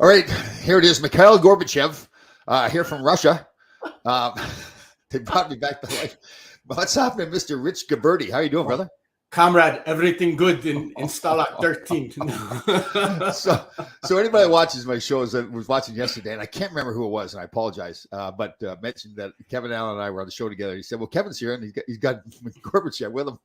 All right, here it is, Mikhail Gorbachev, here from Russia. Um, they brought me back to life. What's happening, Mr. Rich Gaberti? How you doing, brother? Comrade, everything good in Stalag 13. So anybody that watches my shows that was watching yesterday, and I can't remember who it was, and I apologize, but mentioned that Kevin Allen and I were on the show together. He said, "Well, Kevin's here, and he's got Gorbachev with him,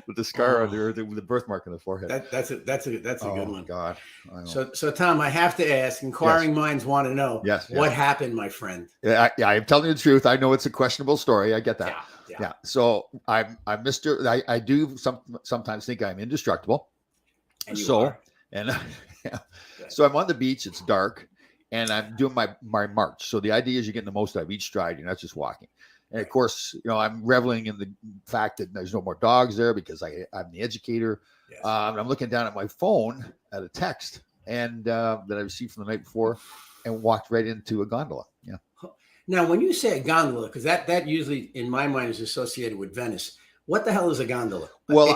with the scar on with the birthmark on the forehead." That's a good one. God. So Tom, I have to ask. Inquiring minds want to know. What happened, my friend? I'm telling you the truth. I know it's a questionable story. I get that. Yeah. So I'm Mr. I do sometimes think I'm indestructible. And you are. So I'm on the beach. It's dark, and I'm doing my march. So the idea is you're getting the most out of each stride. You're not just walking. And of course, I'm reveling in the fact that there's no more dogs there because I'm the educator. Yes. I'm looking down at my phone at a text and that I received from the night before, and walked right into a gondola. Yeah. Now, when you say a gondola, because that usually in my mind is associated with Venice, what the hell is a gondola? Well,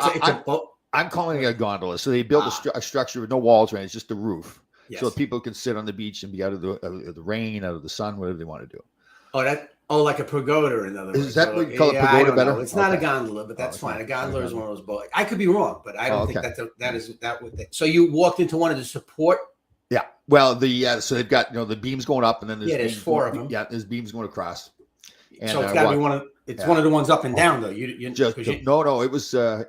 I'm calling it a gondola. So they built a structure with no walls, right? It's just a roof, so that people can sit on the beach and be out of the rain, out of the sun, whatever they want to do. Like a pagoda, in other words. Is that what you call a pagoda better? It's not a gondola, but that's fine. A gondola is one of those boats. I could be wrong, but I don't think that is what they. So you walked into one of the support. Yeah. Well, so they've got the beams going up, and then there's four of them. Yeah, there's beams going across. And so it's got to be one of one of the ones up and down though. No, it was a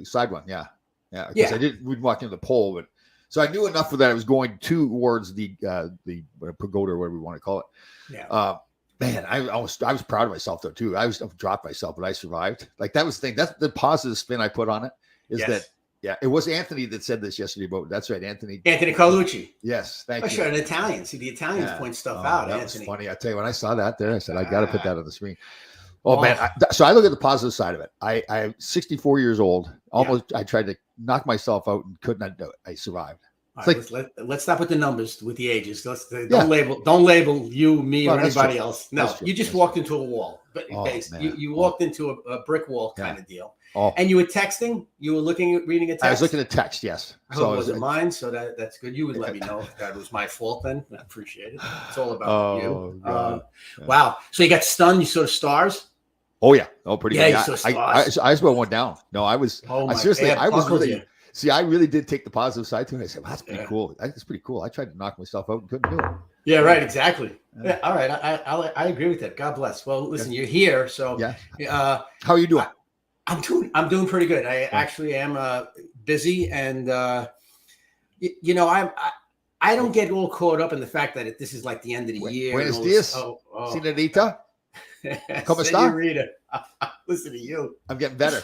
side one. Yeah. Because we'd walk into the pole, but so I knew enough for that. I was going towards the pagoda, or whatever we want to call it. Yeah. Man, I was proud of myself though too. I dropped myself, but I survived. Like that was the thing. That's the positive spin I put on it. That. Yeah, it was Anthony that said this yesterday, but that's right, Anthony Carlucci. Yes, thank you. Sure, an Italian. See, the Italians point stuff out. That Anthony. was funny. I tell you, when I saw that there, I said, I got to put that on the screen. Oh man! So I look at the positive side of it. I'm 64 years old. Almost, I tried to knock myself out and could not do it. I survived. Right, let's stop with the numbers, with the ages. Don't label you, me, or anybody else. No, you just walked into a wall. But you walked into a brick wall kind of deal. And you were texting. You were reading a text. I was looking at text. Yes. So was it mine? So that's good. You would let me know if that was my fault. Then I appreciate it. It's all about you. Wow. So you got stunned. You saw the stars. Oh yeah. Oh, pretty good. You saw stars. I just went down. No, I was. Seriously, I was really. See, I really did take the positive side to it. I said, well, that's pretty cool. That's pretty cool. I tried to knock myself out and couldn't do it. Yeah, right. Exactly. Yeah, all right. I agree with that. God bless. Well, listen, you're here. So how are you doing? I'm doing pretty good. I actually am busy, and I don't get all caught up in the fact that this is like the end of the year. Buenos dias, señorita. ¿Cómo está? Listen to you. I'm getting better.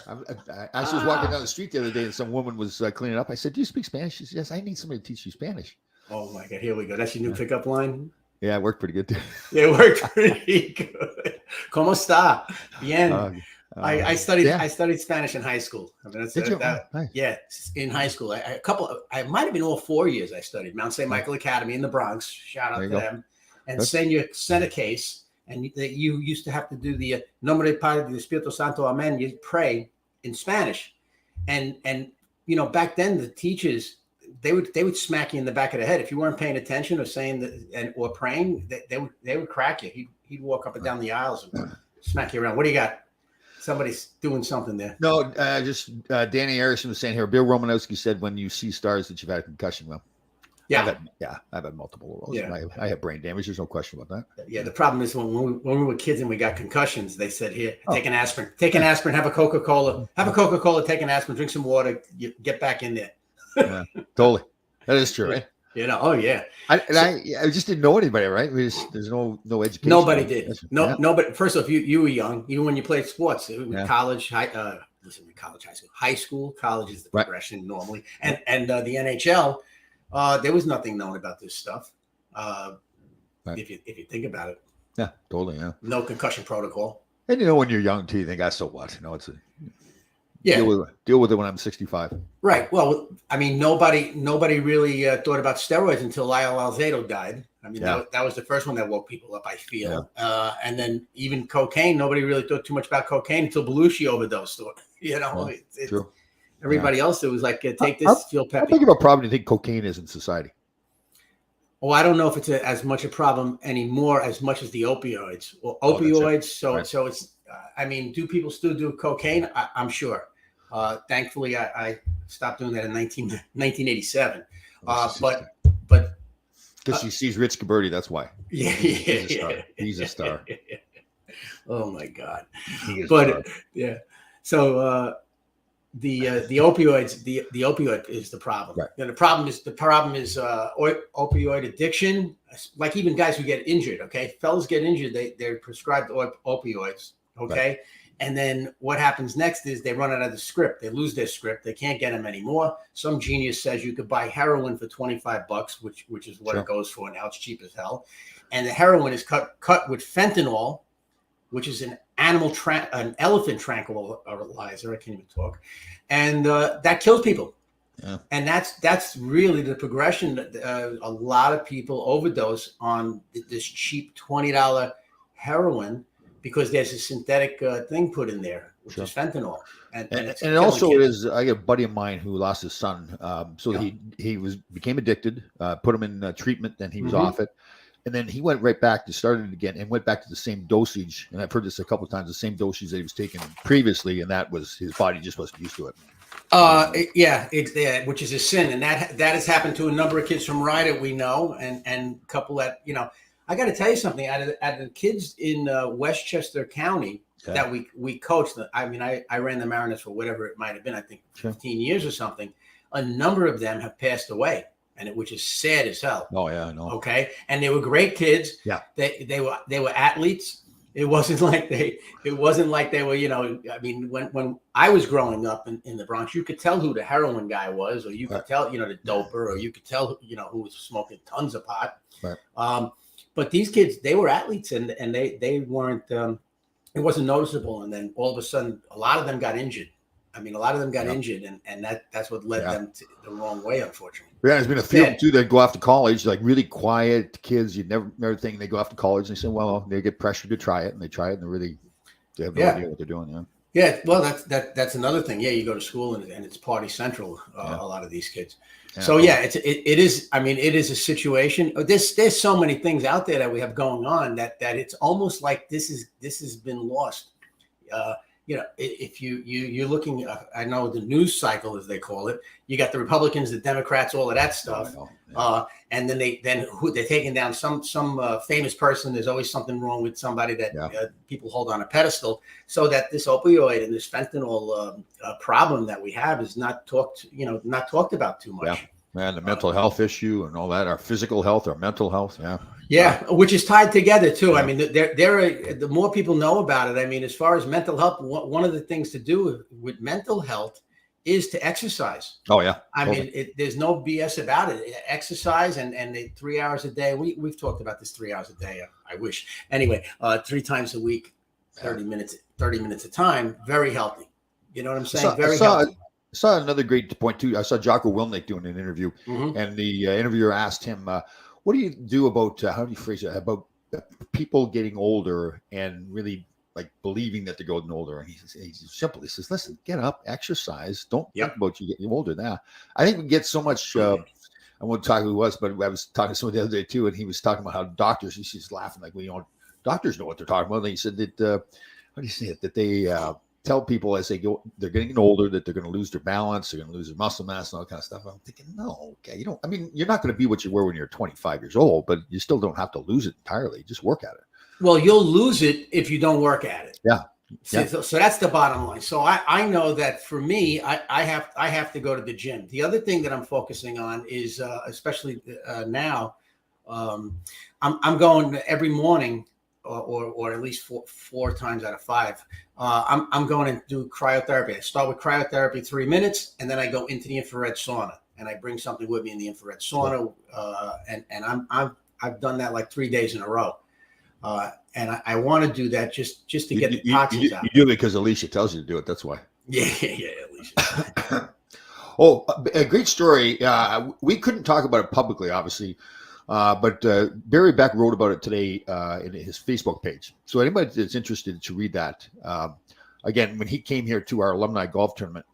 I was walking down the street the other day, and some woman was cleaning up. I said, "Do you speak Spanish?" She said, "Yes, I need somebody to teach you Spanish." Oh my God! Here we go. That's your new pickup line. Yeah, it worked pretty good too. It worked pretty good. ¿Cómo está? Bien. I studied Spanish in high school. I mean, in high school. I might have been all 4 years I studied. Mount St. Michael Academy in the Bronx. Shout out to them. And sent a case. And you used to have to do the Nombre del Padre del Espíritu Santo, Amen. You pray in Spanish, and back then the teachers they would smack you in the back of the head if you weren't paying attention or saying that or praying. They would crack you. He'd walk up and down the aisles and smack you around. What do you got? Somebody's doing something there. No, just Danny Harrison was saying here. Bill Romanowski said when you see stars that you've had a concussion. Well. I've had multiple of those. Yeah. I have brain damage. There's no question about that. Yeah, the problem is when we were kids and we got concussions, they said, "Here, take an aspirin. Take an aspirin. Have a Coca-Cola. Have a Coca-Cola. Take an aspirin. Drink some water. You get back in there." Yeah, totally. That is true, right? Oh yeah. I just didn't know anybody, right? There's no education. Nobody did. Nobody. First off, you were young. Even when you played sports, college, high school, high school, college is the progression normally, and the NHL. There was nothing known about this stuff. If you think about it. Yeah, totally. Yeah. No concussion protocol. And when you're young too, you think, so what? It's deal with it when I'm 65. Right. Well, I mean, nobody really thought about steroids until Lyle Alzado died. I mean, that was the first one that woke people up, I feel. Yeah. And then even cocaine, nobody really thought too much about cocaine until Belushi overdosed. True. Everybody else, it was like, take this, feel peppy. How big of a problem do you think cocaine is in society? Oh, I don't know if it's as much a problem anymore as much as the opioids. Well, opioids. So it's. I mean, do people still do cocaine? I'm sure. Thankfully, I stopped doing that in 1987. But because he sees Rich Gabberty, that's why. Yeah, he's a star. Oh my God! Yeah. So the opioids, the opioid is the problem. Right. And the problem is opioid addiction. Like even guys who get injured, okay, fellas get injured, they're prescribed opioids, okay, right. And then what happens next is they run out of the script. They lose their script. They can't get them anymore. Some genius says you could buy heroin for $25, which is what it goes for now. It's cheap as hell. And the heroin is cut with fentanyl, which is an elephant tranquilizer. I can't even talk, and that kills people. Yeah. And that's really the progression. A lot of people overdose on this cheap $20 heroin because there's a synthetic thing put in there, which is fentanyl. And also it is. I got a buddy of mine who lost his son. He became addicted. Put him in treatment, and he was off it. And then he went right back to start it again and went back to the same dosage. And I've heard this a couple of times, the same dosage that he was taking previously. And that was his body just wasn't used to it. Which is a sin. And that has happened to a number of kids from Ryder, we know, and a couple that, I got to tell you something. Out of the kids in Westchester County that we coached, I ran the Mariners for whatever it might have been, I think 15 years or something. A number of them have passed away. Which is sad as hell. Oh yeah, I know. Okay, and they were great kids. Yeah, they were athletes. It wasn't like they were. I mean, when I was growing up in the Bronx, you could tell who the heroin guy was, or you could tell the doper, or you could tell who was smoking tons of pot. Right. But these kids, they were athletes, and they weren't. It wasn't noticeable, and then all of a sudden, a lot of them got injured. I mean, a lot of them got injured, and that's what led them to the wrong way, unfortunately. Yeah, there's been a few too that go off to college, like really quiet kids. You'd never think they go off to college and they say, well, they get pressured to try it, and they try it, and they have no idea what they're doing. Yeah. Yeah, well, that's another thing. Yeah, you go to school and it's party central. A lot of these kids. Yeah. So it is. I mean, it is a situation. There's so many things out there that we have going on that it's almost like this has been lost. If you're looking, I know the news cycle, as they call it, you got the Republicans, the Democrats, all of that stuff. And then they're taking down some famous person. There's always something wrong with somebody that people hold on a pedestal, so that this opioid and this fentanyl problem that we have is not talked about too much. Yeah. Man, the mental health issue and all that, our physical health, our mental health. Yeah, which is tied together too. I mean, the more people know about it. I mean, as far as mental health, one of the things to do with mental health is to exercise. Oh yeah, I mean, there's no BS about it. Exercise and 3 hours a day. We've talked about this 3 hours a day. I wish anyway. 3 times a week, 30 minutes a time. Very healthy. You know what I'm saying? Very healthy. I saw another great point too. I saw Jocko Willink doing an interview, and the interviewer asked him, "What do you do about how do you phrase it about people getting older and really like believing that they're getting older?" And he's simple. He says, "Listen, get up, exercise. Don't think about you getting older now." I think we get so much. I won't talk who it was, but I was talking to someone the other day too, and he was talking about how doctors. He's laughing like doctors know what they're talking about. And he said that how do you say it? That they tell people as they go, they're getting older, that they're going to lose their balance, they're going to lose their muscle mass and all that kind of stuff. I'm thinking, no, okay, you're not going to be what you were when you're 25 years old, but you still don't have to lose it entirely. Just work at it. Well, you'll lose it if you don't work at it. Yeah. So that's the bottom line. So I know that for me, I have to go to the gym. The other thing that I'm focusing on is, especially now, I'm going every morning, or at least four times out of 5. I'm going to do cryotherapy. I start with cryotherapy 3 minutes, and then I go into the infrared sauna, and I bring something with me in the infrared sauna. And I've done that like 3 days in a row. And I want to do that just to get the toxins out. You do it because Alicia tells you to do it. That's why. Yeah, Alicia. Oh, a great story. We couldn't talk about it publicly, obviously. But Barry Beck wrote about it today in his Facebook page. So anybody that's interested to read that, again, when he came here to our alumni golf tournament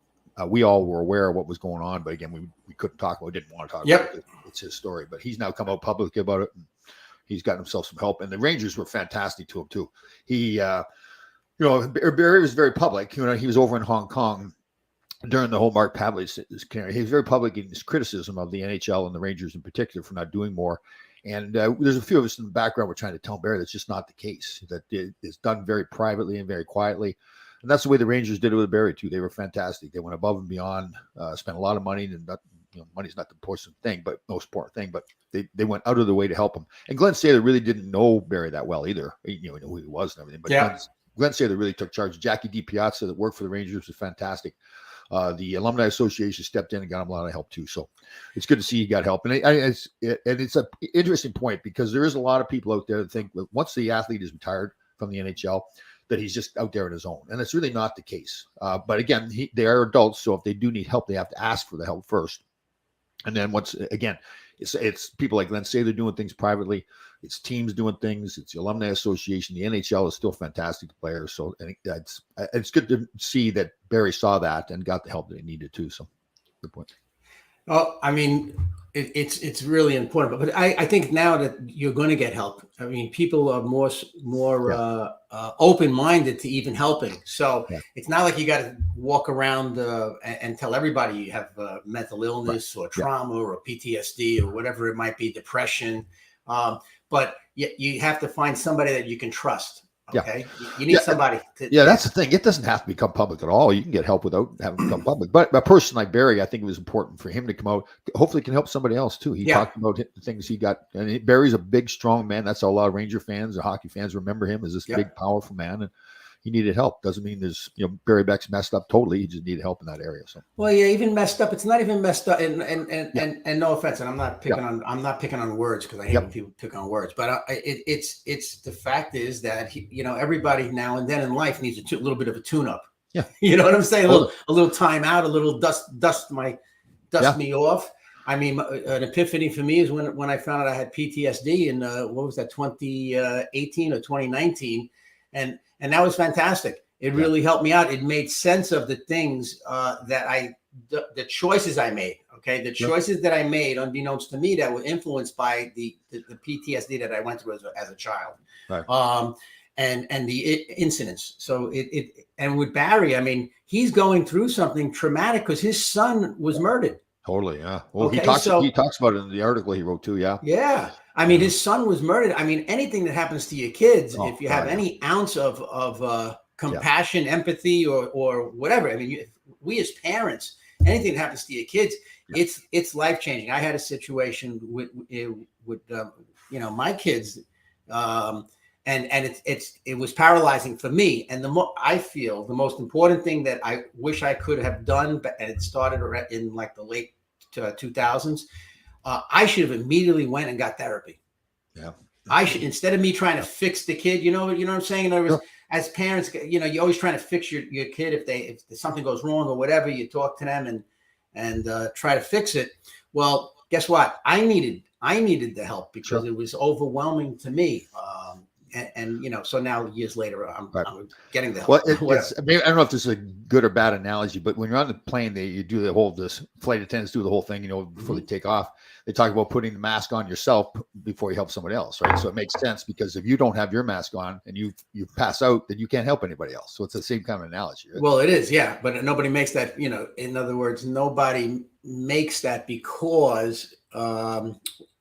we all were aware of what was going on, but again, we couldn't talk about it, didn't want to talk about it. It's his story, but he's now come out publicly about it. And he's gotten himself some help, and the Rangers were fantastic to him too. He, Barry was very public. You know, he was over in Hong Kong during the whole Mark Pavlich career. He was very public in his criticism of the NHL and the Rangers in particular for not doing more. And there's a few of us in the background we're trying to tell Barry that's just not the case, that it's done very privately and very quietly. And that's the way the Rangers did it with Barry too. They were fantastic. They went above and beyond, spent a lot of money, and money's not the important thing, but most important thing, but they went out of their way to help him. And Glenn Sather really didn't know Barry that well either. He knew who he was and everything, but Glenn Sather really took charge. Jackie DiPiazza that worked for the Rangers was fantastic. The Alumni Association stepped in and got him a lot of help too. So it's good to see he got help. And it's an interesting point, because there is a lot of people out there that think that once the athlete is retired from the NHL, that he's just out there on his own. And it's really not the case. But again, they are adults. So if they do need help, they have to ask for the help first. And then it's people like Glenn Sather doing things privately. It's teams doing things. It's the Alumni Association. The NHL is still fantastic players. So it's good to see that Barry saw that and got the help that he needed too. So good point. Well, I mean, it's really important. But I think now that you're going to get help, I mean, people are more open-minded to even helping. So it's not like you got to walk around and tell everybody you have mental illness or trauma or PTSD or whatever it might be, depression. But you have to find somebody that you can trust. Okay. You need somebody to. Yeah, that's the thing. It doesn't have to become public at all. You can get help without having to become public. But a person like Barry, I think it was important for him to come out. Hopefully it can help somebody else too. He talked about the things he got. And Barry's a big, strong man. That's how a lot of Ranger fans or hockey fans remember him as this big, powerful man. And he needed help. Doesn't mean there's, Barry Beck's messed up totally. He just needed help in that area. So even messed up. It's not even messed up. And no offense, and I'm not picking on words, because I hate when people pick on words. But it's the fact is that everybody now and then in life needs a little bit of a tune-up. Yeah, you know what I'm saying? A little time out, a little dust me off. I mean, an epiphany for me is when I found out I had PTSD in what was that, 2018 or 2019, and that was fantastic. It really helped me out. It made sense of the things the choices I made. Okay, the choices that I made, unbeknownst to me, that were influenced by the PTSD that I went through as a child, right. And the incidents. So and with Barry, I mean, he's going through something traumatic because his son was murdered. Totally, yeah. Well, he talks about it in the article he wrote too. Yeah. Yeah. I mean, his son was murdered. I mean, anything that happens to your kids, if you have any ounce of compassion, empathy, or whatever. I mean, we as parents, anything that happens to your kids, it's life changing. I had a situation with my kids, and it was paralyzing for me. And I feel the most important thing that I wish I could have done, and it started in like the late 2000s. I should have immediately went and got therapy. Yeah. I should, instead of me trying to fix the kid, you know what I'm saying? In other words, as parents, you're always trying to fix your kid. If something goes wrong or whatever, you talk to them and try to fix it. Well, guess what? I needed the help because it was overwhelming to me. So now years later, I'm getting the help. Well, I don't know if this is a good or bad analogy, but when you're on the plane, you do this flight attendants do the whole thing, before they take off. They talk about putting the mask on yourself before you help somebody else, right? So it makes sense, because if you don't have your mask on and you pass out, then you can't help anybody else. So it's the same kind of analogy. Right? Well, it is, yeah, but nobody makes that. In other words, nobody makes that because.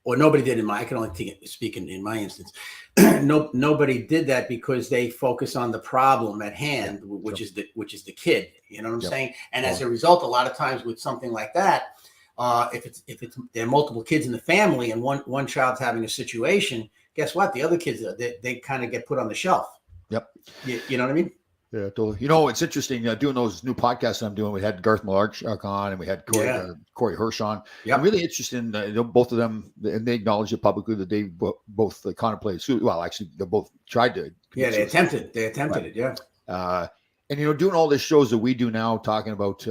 Or nobody did I can only speak in my instance. Nobody did that because they focus on the problem at hand, which is the kid. You know what I'm saying? And as a result, a lot of times with something like that, if there are multiple kids in the family and one child's having a situation, guess what? The other kids they kind of get put on the shelf. Yep. You know what I mean? Yeah, totally. It's interesting doing those new podcasts I'm doing. We had Garth Malarchuk on, and we had Corey Hirsch on. Yeah, really interesting. Both of them, and they acknowledged it publicly that they both contemplated suicide. Well, actually, they both tried to. Yeah, they attempted it. Yeah. And doing all these shows that we do now, talking about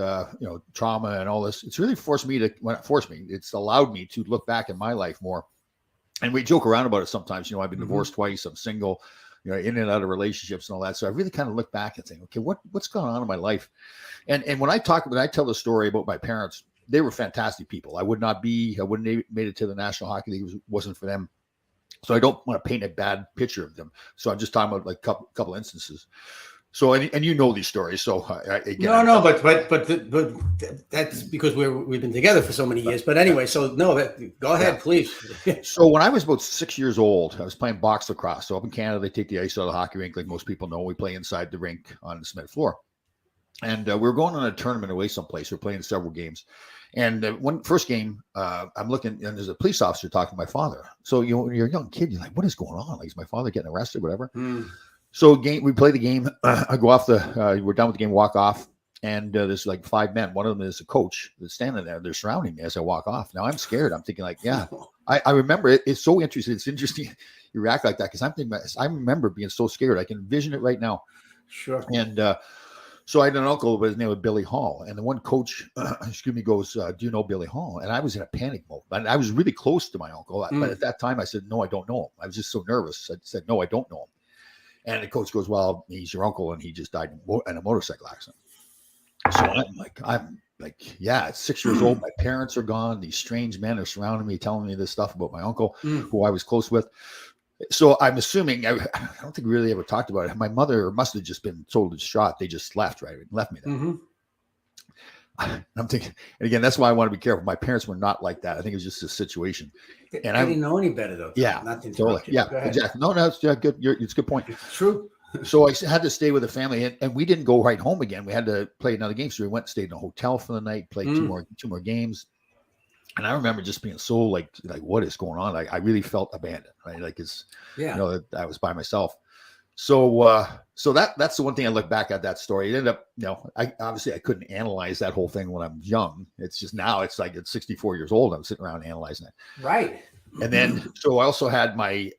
trauma and all this, it's really it's allowed me to look back in my life more. And we joke around about it sometimes. I've been divorced twice. I'm single. in and out of relationships and all that. So I really kind of look back and think, okay, what's going on in my life? And when I tell the story about my parents, they were fantastic people. I wouldn't have made it to the National Hockey League if it wasn't for them. So I don't want to paint a bad picture of them. So I'm just talking about like a couple instances. So and you know these stories. So but that's because we've been together for so many years. But anyway, so go ahead, please. So when I was about 6 years old, I was playing box lacrosse. So up in Canada, they take the ice out of the hockey rink, like most people know. We play inside the rink on the cement floor, and we were going on a tournament away someplace. We're playing several games, and one first game, I'm looking, and there's a police officer talking to my father. So when you're a young kid, you're like, "What is going on? Like, is my father getting arrested? Whatever." So we play the game. I go off we're done with the game, walk off, and there's like 5 men. One of them is a coach that's standing there. They're surrounding me as I walk off. Now I'm scared. I'm thinking like, yeah, I remember it. It's so interesting. It's interesting you react like that because I'm thinking, I remember being so scared. I can envision it right now. Sure. And so I had an uncle, but his name was Billy Hall. And the one coach, goes, do you know Billy Hall? And I was in a panic mode. And I was really close to my uncle. But at that time I said, no, I don't know him. I was just so nervous. I said, no, I don't know him. And the coach goes, well, he's your uncle, and he just died in a motorcycle accident. So I'm like, yeah, at 6 years old, my parents are gone. These strange men are surrounding me, telling me this stuff about my uncle, who I was close with. So I'm assuming, I don't think we really ever talked about it. My mother must have just been totally distraught. They just left me there. I'm thinking, and again, that's why I want to be careful. My parents were not like that. I think it was just a situation. And I didn't know any better though. Yeah, not to totally. Yeah, exactly. No, it's good. It's a good point. It's true. So I had to stay with the family, and we didn't go right home again. We had to play another game, so we went and stayed in a hotel for the night, played two more games. And I remember just being so like what is going on? I really felt abandoned, right? Like I was by myself. So that's the one thing I look back at that story. It ended up, I couldn't analyze that whole thing when I'm young. It's just now it's like at 64 years old, I'm sitting around analyzing it. Right. And then, so I also had my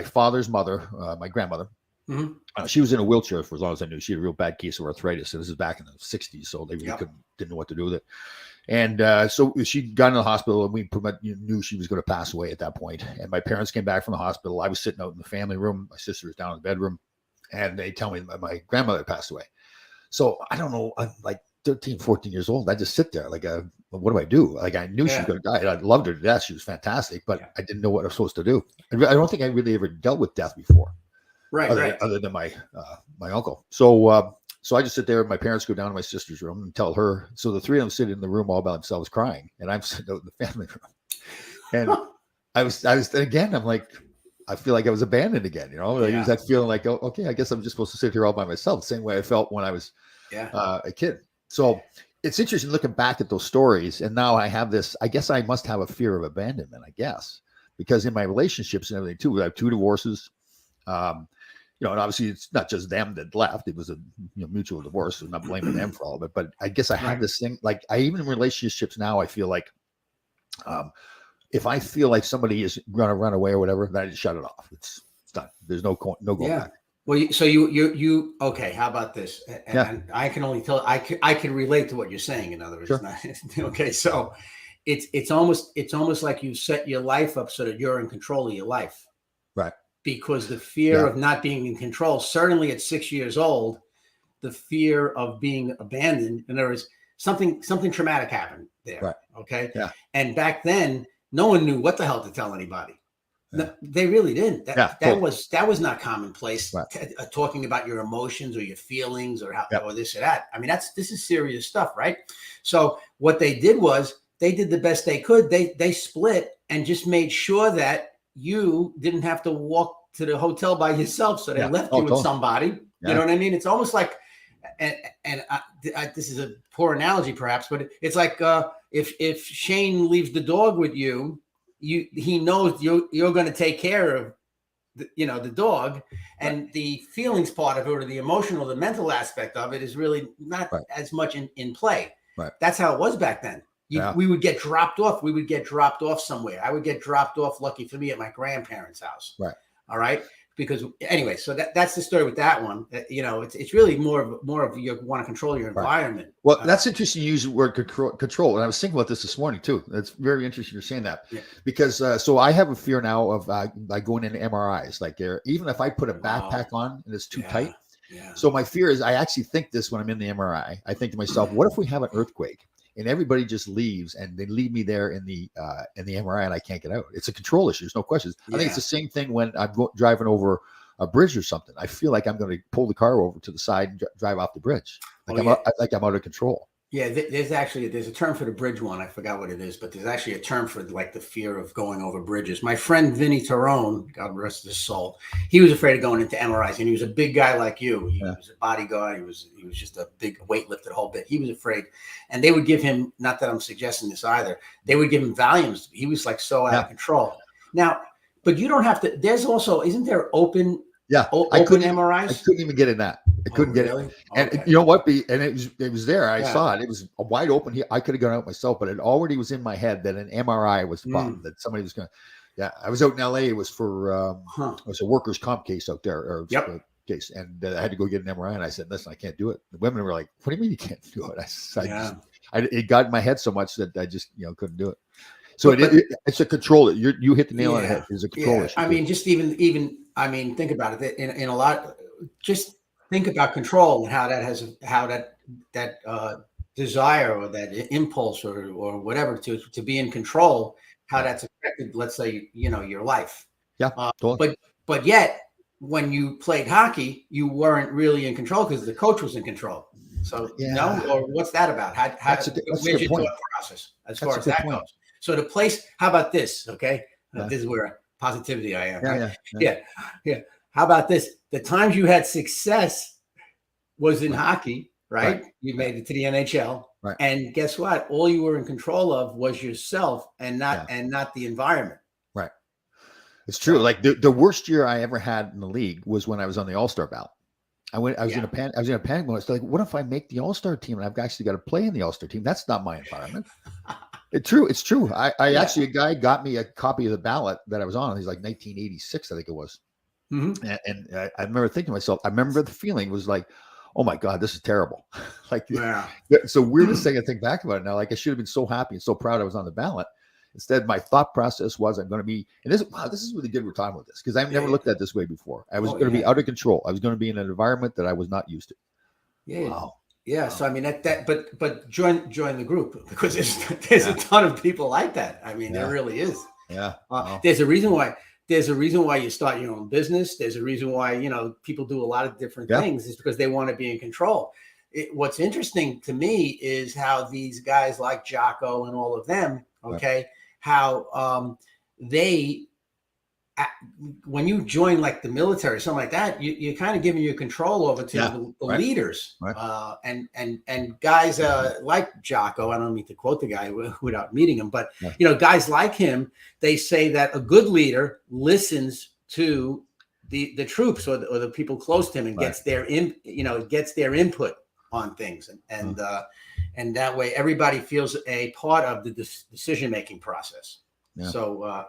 father's mother, my grandmother. She was in a wheelchair for as long as I knew. She had a real bad case of arthritis. So this is back in the 60s. So they really didn't know what to do with it. And so she got in the hospital, and we knew she was going to pass away at that point. And my parents came back from the hospital. I was sitting out in the family room. My sister was down in the bedroom, and they tell me that my grandmother passed away. So I don't know, I'm like 13, 14 years old. I just sit there like, what do I do? Like I knew she was going to die. I loved her to death. She was fantastic, but I didn't know what I was supposed to do. I don't think I really ever dealt with death before. Other than my uncle. So I just sit there, and my parents go down to my sister's room and tell her. So the three of them sit in the room all by themselves crying, and I'm sitting out in the family room. And I was again, I'm like, I feel like I was abandoned again, It was that feeling like, oh, okay, I guess I'm just supposed to sit here all by myself, the same way I felt when I was a kid. So it's interesting looking back at those stories, and now I have this, I guess I must have a fear of abandonment, because in my relationships and everything too, I have 2 divorces. And obviously it's not just them that left. It was a mutual divorce. So I'm not blaming them for all of it. But I guess I have this thing, like even in relationships now, I feel like if I feel like somebody is going to run away or whatever, then I just shut it off. It's done. There's no going back. Well, you okay? How about this? And I can only tell I can relate to what you're saying. In other words, okay. So it's almost like you set your life up so that you're in control of your life, right? Because the fear of not being in control, certainly at 6 years old, the fear of being abandoned. In other words, something traumatic happened there. Right. Okay. Yeah. And back then, no one knew what the hell to tell anybody. Yeah. No, they really didn't. That was not commonplace. Right. Talking about your emotions or your feelings or or this or that. I mean, this is serious stuff, right? So what they did was they did the best they could. They split and just made sure that you didn't have to walk to the hotel by yourself. So they left you with somebody. Yeah. You know what I mean? It's almost like, and this is a poor analogy perhaps, but it's like if Shane leaves the dog with you, he knows you're going to take care of the dog, and the feelings part of it, or the emotional, the mental aspect of it, is really not as much in play. Right. That's how it was back then. We would get dropped off. We would get dropped off somewhere. I would get dropped off, lucky for me, at my grandparents' house. Right. All right. because anyway, so that's the story with that one. You know, it's really more of you want to control your environment. Right. Well, that's interesting. You use the word control, and I was thinking about this morning too. It's very interesting you're saying that because so I have a fear now of like going into MRIs. Like even if I put a backpack on and it's too tight. Yeah. So my fear is I actually think this when I'm in the MRI. I think to myself, what if we have an earthquake and everybody just leaves and they leave me there in the MRI and I can't get out? It's a control issue. There's no questions. I think it's the same thing when I'm driving over a bridge or something. I feel like I'm going to pull the car over to the side and drive off the bridge. Like I'm out of control. Yeah, there's a term for the bridge one. I forgot what it is, but there's actually a term for like the fear of going over bridges. My friend Vinny Terone, God rest his soul, he was afraid of going into MRIs, and he was a big guy like you. He was a bodyguard. He was just a big weightlifter, the whole bit. He was afraid, and they would give him. Not that I'm suggesting this either. They would give him Valiums. He was like so out of control. Now, but you don't have to. There's also, isn't there open? Yeah, open MRIs. I couldn't even get in that. I couldn't get it. And you know what? And it was there. I saw it. It was wide open. I could have gone out myself, but it already was in my head that an MRI was the problem. That somebody was going to. Yeah, I was out in LA. It was for it was a workers' comp case out there, or case, and I had to go get an MRI. And I said, "Listen, I can't do it." The women were like, "What do you mean you can't do it?" It got in my head so much that I just couldn't do it. So it's a control. You hit the nail on the head. It's a control issue. I mean, just even. I mean, think about it. In a lot, just think about control and how that desire or that impulse or whatever to be in control, how that's affected, let's say, your life. Yeah. Totally. But yet, when you played hockey, you weren't really in control because the coach was in control. So or what's that about? Where's your thought process as far as that goes? So the place. How about this? Okay, this is where positivity I am. Yeah. How about this? The times you had success was in hockey, right? You made it to the NHL. Right. And guess what? All you were in control of was yourself and not the environment. Right. It's true. Like the worst year I ever had in the league was when I was on the All-Star ballot. I was in a panic mode. It's like, what if I make the All-Star team and I've actually got to play in the All-Star team? That's not my environment. It's true. I actually, a guy got me a copy of the ballot that I was on. He's like 1986, I think it was. Mm-hmm. And I remember thinking to myself, I remember the feeling was like, oh my God, this is terrible. So weirdest thing I think back about it now, like I should have been so happy and so proud I was on the ballot. Instead, my thought process was I'm going to be, and this is really good we're talking about this because I've never looked at it this way before. I was going to be out of control. I was going to be in an environment that I was not used to. Yeah. Wow. Yeah, so I mean but join the group because there's a ton of people like that. I mean, there really is. Yeah, there's a reason why you start your own business. There's a reason why people do a lot of different things. Is because they want to be in control. What's interesting to me is how these guys like Jocko and all of them, how they. When you join like the military or something like that, you're kind of giving your control over to the leaders, and guys like Jocko. I don't mean to quote the guy without meeting him, but guys like him, they say that a good leader listens to the troops or the people close to him and gets their input on things, and that way everybody feels a part of the decision making process. Yeah. So.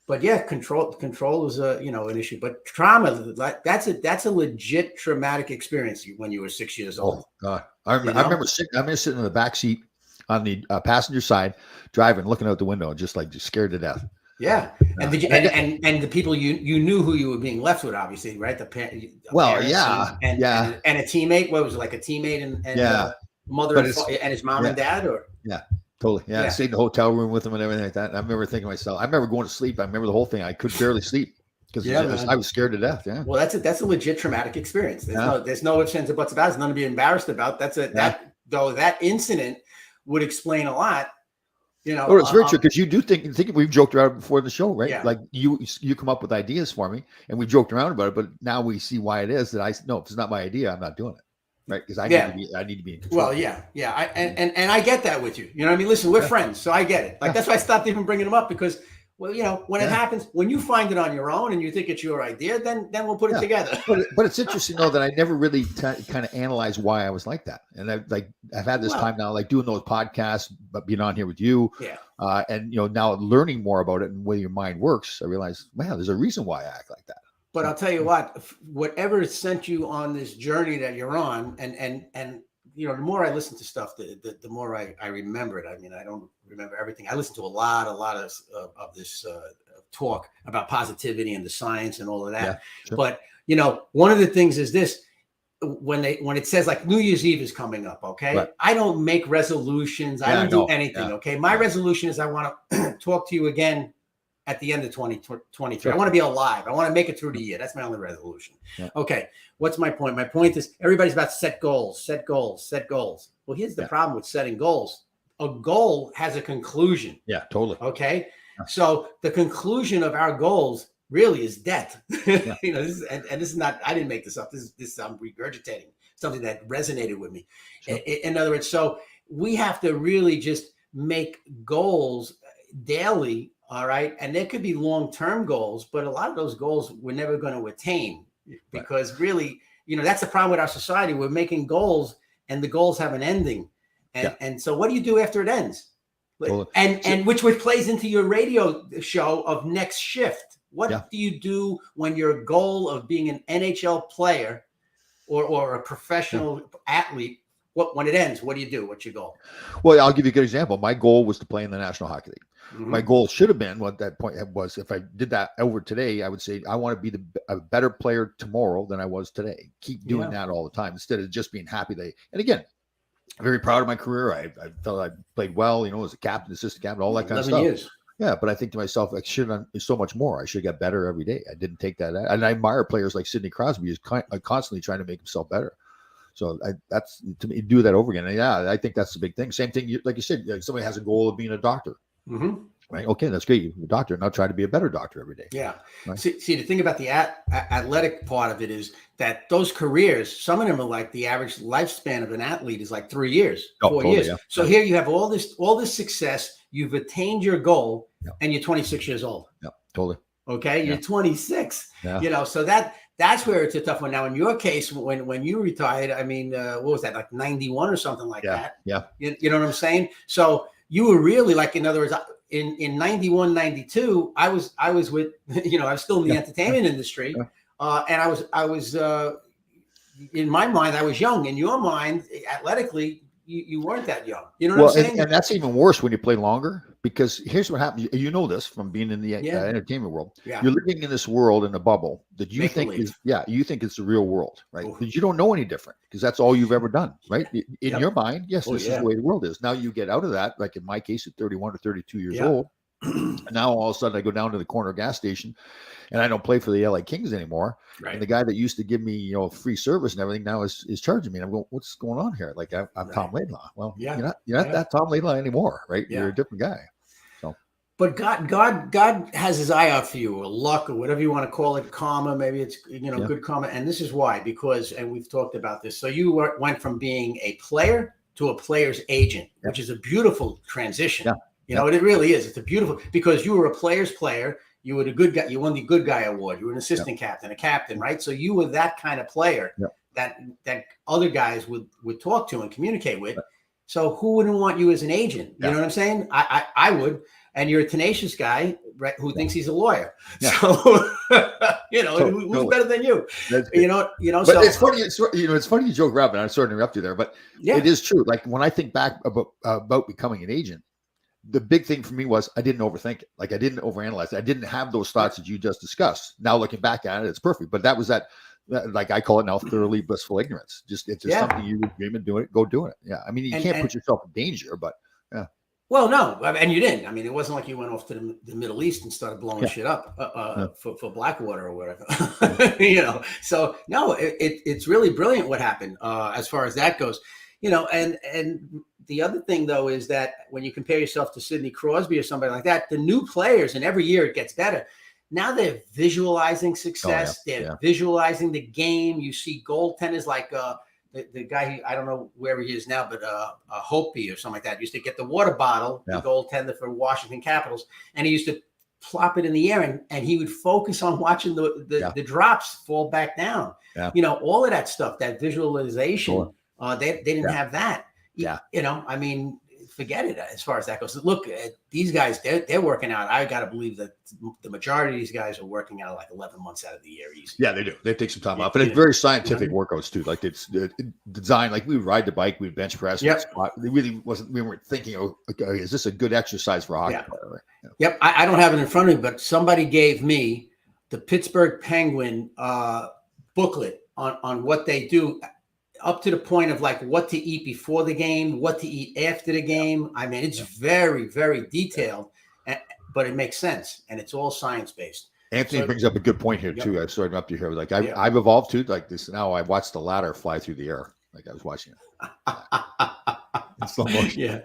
But control is an issue. But trauma, like that's a legit traumatic experience when you were 6 years old. Oh God, I remember sitting in the back seat on the passenger side, driving, looking out the window, just scared to death. Yeah, and the people you knew who you were being left with, obviously, right? The parents and a teammate. What was it, like a teammate and mother and his mom and dad, or Totally. Yeah. I stayed in the hotel room with him and everything like that. And I remember thinking to myself, I remember going to sleep. I remember the whole thing. I could barely sleep because I was scared to death. Yeah. Well, that's a legit traumatic experience. There's no ifs, ands, or buts about it. There's nothing to be embarrassed about. That incident would explain a lot. Oh, it's very true because you do think we've joked around before the show, right? Yeah. Like you come up with ideas for me and we joked around about it, but now we see why it is that if it's not my idea, I'm not doing it. Right, because I need to be in control. Well, and I get that with you. You know what I mean? Listen, we're friends, so I get it. Like that's why I stopped even bringing them up because, when it happens, when you find it on your own and you think it's your idea, then we'll put it together. But it's interesting though that I never really kind of analyzed why I was like that, and I've had this time now, like doing those podcasts, but being on here with you, and now learning more about it and the way your mind works, I realized, wow, there's a reason why I act like that. But I'll tell you what, whatever sent you on this journey that you're on, and you know, the more I listen to stuff, the more I remember it. I mean, I don't remember everything. I listen to a lot of this talk about positivity and the science and all of that. Yeah, sure. But you know, one of the things is this: when it says like New Year's Eve is coming up, okay, right. I don't make resolutions. I don't do anything. Okay, my resolution is I want to talk to you again at the end of 2023. Sure. I want to be alive. I want to make it through the year. That's my only resolution. Yeah. Okay. What's my point? My point is everybody's about to set goals. Well, here's the problem with setting goals. A goal has a conclusion. Yeah, totally. Okay. Yeah. So the conclusion of our goals really is death. Yeah. You know, this is not, I didn't make this up. This is I'm regurgitating something that resonated with me. Sure. In other words, so we have to really just make goals daily. All right. And there could be long-term goals, but a lot of those goals we're never going to attain because really, you know, that's the problem with our society. We're making goals and the goals have an ending. And so what do you do after it ends? And which plays into your radio show of Next Shift. What do you do when your goal of being an NHL player or a professional athlete, when it ends, what do you do? What's your goal? Well, I'll give you a good example. My goal was to play in the National Hockey League. Mm-hmm. My goal should have been what that point was. If I did that over today, I would say I want to be a better player tomorrow than I was today. Keep doing that all the time instead of just being happy. And again, I'm very proud of my career. I felt I played well, you know, as a captain, assistant captain, all that kind of stuff. Years. Yeah, but I think to myself, I should have so much more. I should get better every day. I didn't take that. And I admire players like Sidney Crosby, who's constantly trying to make himself better. So that's to me, do that over again. And I think that's the big thing. Same thing, like you said, like somebody has a goal of being a doctor. Mm-hmm. Right. Okay, that's great. You're a doctor. Now try to be a better doctor every day. Yeah. Right? See, the thing about the athletic part of it is that those careers, some of them are like the average lifespan of an athlete is like 3 years, 4 years. Yeah. So here you have all this success. You've attained your goal, and you're 26 years old. Yeah, totally. Okay, you're 26. Yeah. You know, so that's where it's a tough one. Now, in your case, when you retired, I mean, what was that, like 91 or something like that? Yeah. You know what I'm saying? So you were really like, in other words, in 91, 92, I was with, you know, I was still in the entertainment industry. And I was in my mind, I was young. In your mind, athletically, you weren't that young. You know what I'm saying? And that's even worse when you play longer, because here's what happens. You know this from being in the entertainment world. Yeah. You're living in this world in a bubble that you think is, you think it's the real world, right? Because you don't know any different, because that's all you've ever done, right? In your mind, yes, this is the way the world is. Now you get out of that, like in my case at 31 or 32 years old. And now all of a sudden I go down to the corner gas station and I don't play for the LA Kings anymore. Right. And the guy that used to give me, you know, free service and everything now is charging me. And I'm going, what's going on here? Like I'm Tom Laidlaw. Well, you're not that Tom Laidlaw anymore, right? Yeah. You're a different guy. So, but God has his eye out for you, or luck, or whatever you want to call it, karma. Maybe it's, you know, good karma. And this is why, because, and we've talked about this. So you went from being a player to a player's agent, which is a beautiful transition. Yeah. You know, it really is. It's a beautiful, because you were a player's player. You were the good guy. You won the good guy award. You were an assistant captain, a captain, right? So you were that kind of player that other guys would talk to and communicate with. Right. So who wouldn't want you as an agent? You know what I'm saying? I would. And you're a tenacious guy, right, who thinks he's a lawyer. Yeah. So, you know, who's better than you? You know. But so it's funny. It's funny you joke around, and I'm sorry to interrupt you there, but it is true. Like when I think back about becoming an agent, the big thing for me was I didn't overthink it. Like I didn't overanalyze it. I didn't have those thoughts that you just discussed. Now looking back at it, it's perfect. But that was like I call it now, thoroughly blissful ignorance. It's just something you dream of doing it, go doing it. Yeah. I mean, you can't put yourself in danger, but yeah. Well, no, and you didn't. I mean, it wasn't like you went off to the Middle East and started blowing shit up for Blackwater or whatever. You know, so no, it's really brilliant what happened as far as that goes. You know, and the other thing though is that when you compare yourself to Sidney Crosby or somebody like that, the new players, and every year it gets better. Now they're visualizing success. They're visualizing the game. You see goaltenders like the guy, I don't know where he is now, but Hopi or something like that, used to get the water bottle, the goaltender for Washington Capitals, and he used to plop it in the air, and he would focus on watching the drops fall back down. Yeah. You know, all of that stuff, that visualization, they didn't have that. Yeah. You know, I mean, forget it as far as that goes. Look, these guys, they're working out. I got to believe that the majority of these guys are working out like 11 months out of the year easy. Yeah, they do. They take some time off, but it's very scientific workouts too. Like it's designed, like we would ride the bike, we'd bench press. Yep. It really wasn't, we weren't thinking, oh, okay, is this a good exercise for a hockey player? Right? Yeah. Yep. I don't have it in front of me, but somebody gave me the Pittsburgh Penguin booklet on what they do, up to the point of like what to eat before the game, what to eat after the game. I mean, it's very, very detailed, but it makes sense, and it's all science-based. Anthony brings up a good point here too. I'm sorry to interrupt you here. Like I've evolved too. Like this now, I watch the ladder fly through the air. Like I was watching it in slow motion. Yeah.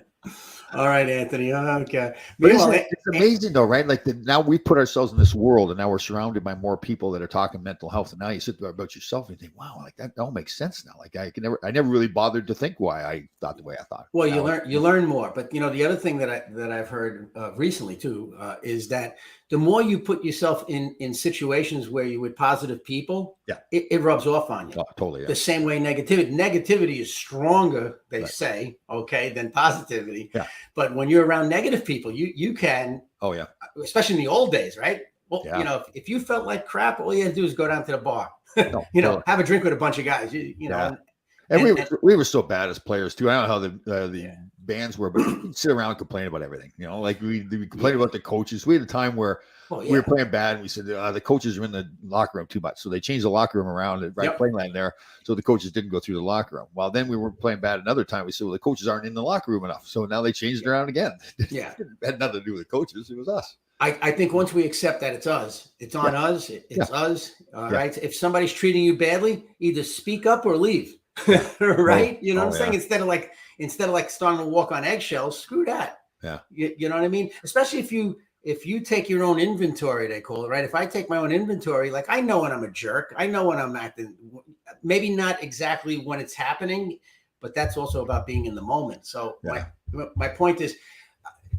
All right, Anthony. Okay. But it's amazing though, right? Like now we put ourselves in this world, and now we're surrounded by more people that are talking mental health. And now you sit there about yourself and you think, wow, like that all makes sense now. Like I never really bothered to think why I thought the way I thought. Well, you learn more. But the other thing that I've heard recently too is that the more you put yourself in situations where you're with positive people, it rubs off on you. Oh, totally. Yeah. The same way negativity is stronger, they say, than positivity. Yeah. But when you're around negative people, you can. Oh yeah. Especially in the old days, right? Well, if you felt like crap, all you had to do is go down to the bar. Have a drink with a bunch of guys. You know. And we were so bad as players too. I don't know how the bands were, but we'd sit around and complain about everything. Like we complained about the coaches. We had a time where we were playing bad, and we said the coaches are in the locker room too much, so they changed the locker room around at right playing line there, so the coaches didn't go through the locker room. Well, then we were playing bad another time. We said, well, the coaches aren't in the locker room enough, so now they changed it around again. Yeah, it had nothing to do with the coaches; it was us. I think once we accept that it's us, it's on us, it's us. All right. If somebody's treating you badly, either speak up or leave. Right? You know what I'm saying? Instead of like starting to walk on eggshells, screw that. Yeah. You know what I mean? Especially if you take your own inventory, they call it, right? If I take my own inventory, like I know when I'm a jerk, I know when I'm acting, maybe not exactly when it's happening, but that's also about being in the moment. So my point is,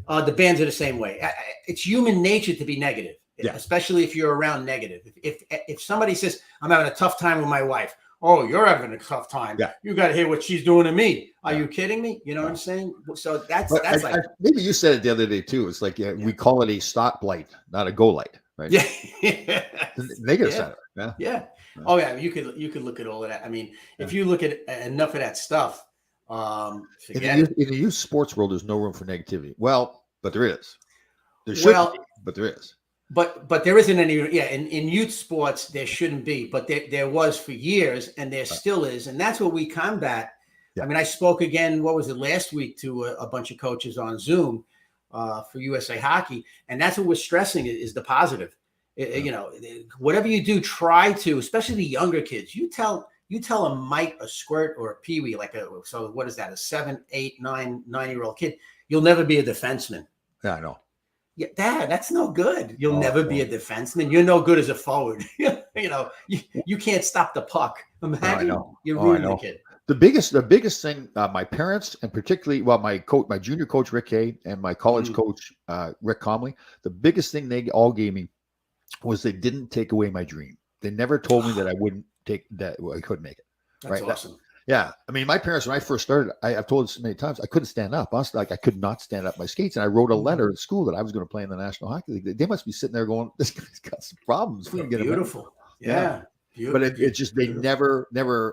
the bands are the same way. It's human nature to be negative, especially if you're around negative. If somebody says, I'm having a tough time with my wife, oh, you're having a tough time. Yeah. You got to hear what she's doing to me. Are you kidding me? You know what I'm saying? So that's like maybe you said it the other day too. It's like we call it a stop light, not a go light, right? Yeah. The negative side of it. Yeah. Oh yeah. You could look at all of that. I mean, if you look at enough of that stuff, in the youth sports world, there's no room for negativity. Well, but there is. There should be, but there is. But there isn't any, in youth sports, there shouldn't be, but there was for years, and there still is. And that's what we combat. Yeah. I mean, I spoke again, what was it, last week to a bunch of coaches on Zoom for USA Hockey. And that's what we're stressing is the positive. Whatever you do, try to, especially the younger kids, you tell a Mike, a Squirt, or a Pee-wee, so what is that, a 7, 8, 9-year-old kid, you'll never be a defenseman. Yeah, I know. Yeah, Dad, that's no good. You'll never be a defenseman. You're no good as a forward. You can't stop the puck. Imagine you ruin the kid. The biggest thing, my parents, and particularly, my junior coach Rick Hay and my college coach Rick Comley, the biggest thing they all gave me was they didn't take away my dream. They never told me that I wouldn't take that. I couldn't make it. That's awesome. Yeah, I mean, my parents, when I first started, I've told this many times, I couldn't stand up. Honestly, I could not stand up my skates. And I wrote a letter at school that I was going to play in the National Hockey League. They must be sitting there going, this guy's got some problems. Beautiful. Yeah. Beautiful. But it just, they never,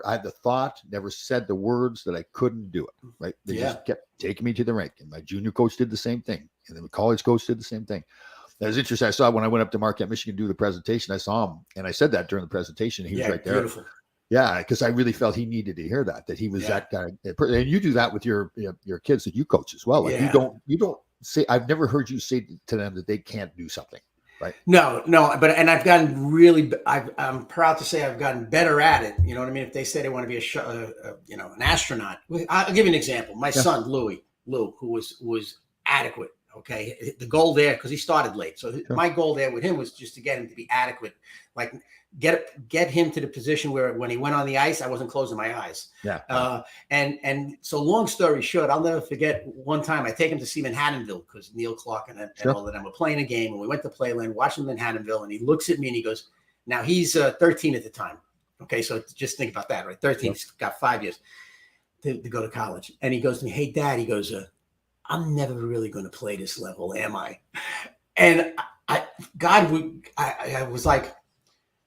I had the thought, never said the words that I couldn't do it. Right. They just kept taking me to the rink. And my junior coach did the same thing. And then the college coach did the same thing. That was interesting. I saw when I went up to Marquette, Michigan, to do the presentation, I saw him. And I said that during the presentation. He was right there. Beautiful. Yeah, because I really felt he needed to hear that he was that guy. And you do that with your kids that you coach as well. Like you don't say. I've never heard you say to them that they can't do something, right? No. And I've gotten I'm proud to say I've gotten better at it. You know what I mean? If they say they want to be an astronaut, I'll give you an example. My son Lou, who was adequate. Okay, the goal there, because he started late. So my goal there with him was just to get him to be adequate, like get him to the position where when he went on the ice, I wasn't closing my eyes. Yeah. And so long story short, I'll never forget one time I take him to see Manhattanville because Neil Clark and all of them were playing a game, and we went to Playland, watching Manhattanville, and he looks at me and he goes, now he's 13 at the time. Okay, so just think about that, right? 13, he's got 5 years to go to college. And he goes to me, hey, Dad, he goes, I'm never really going to play this level, am I? And I was like,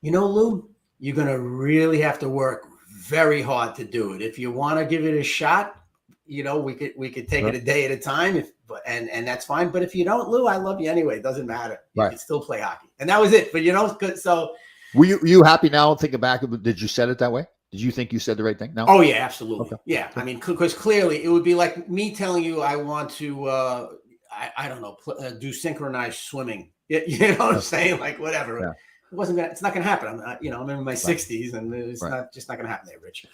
Lou, you're going to really have to work very hard to do it. If you want to give it a shot, we could take it a day at a time, and that's fine. But if you don't, Lou, I love you anyway. It doesn't matter. You can still play hockey. And that was it. But so were you happy now thinking back? Did you set it that way? Did you think you said the right thing? No. Oh yeah, absolutely. Okay. Yeah. I mean, because clearly it would be like me telling you I want to I don't know, do synchronized swimming. You know what I'm saying? Like whatever. Yeah. It's not gonna happen. I'm in my 60s, and it's not gonna happen there, Rich.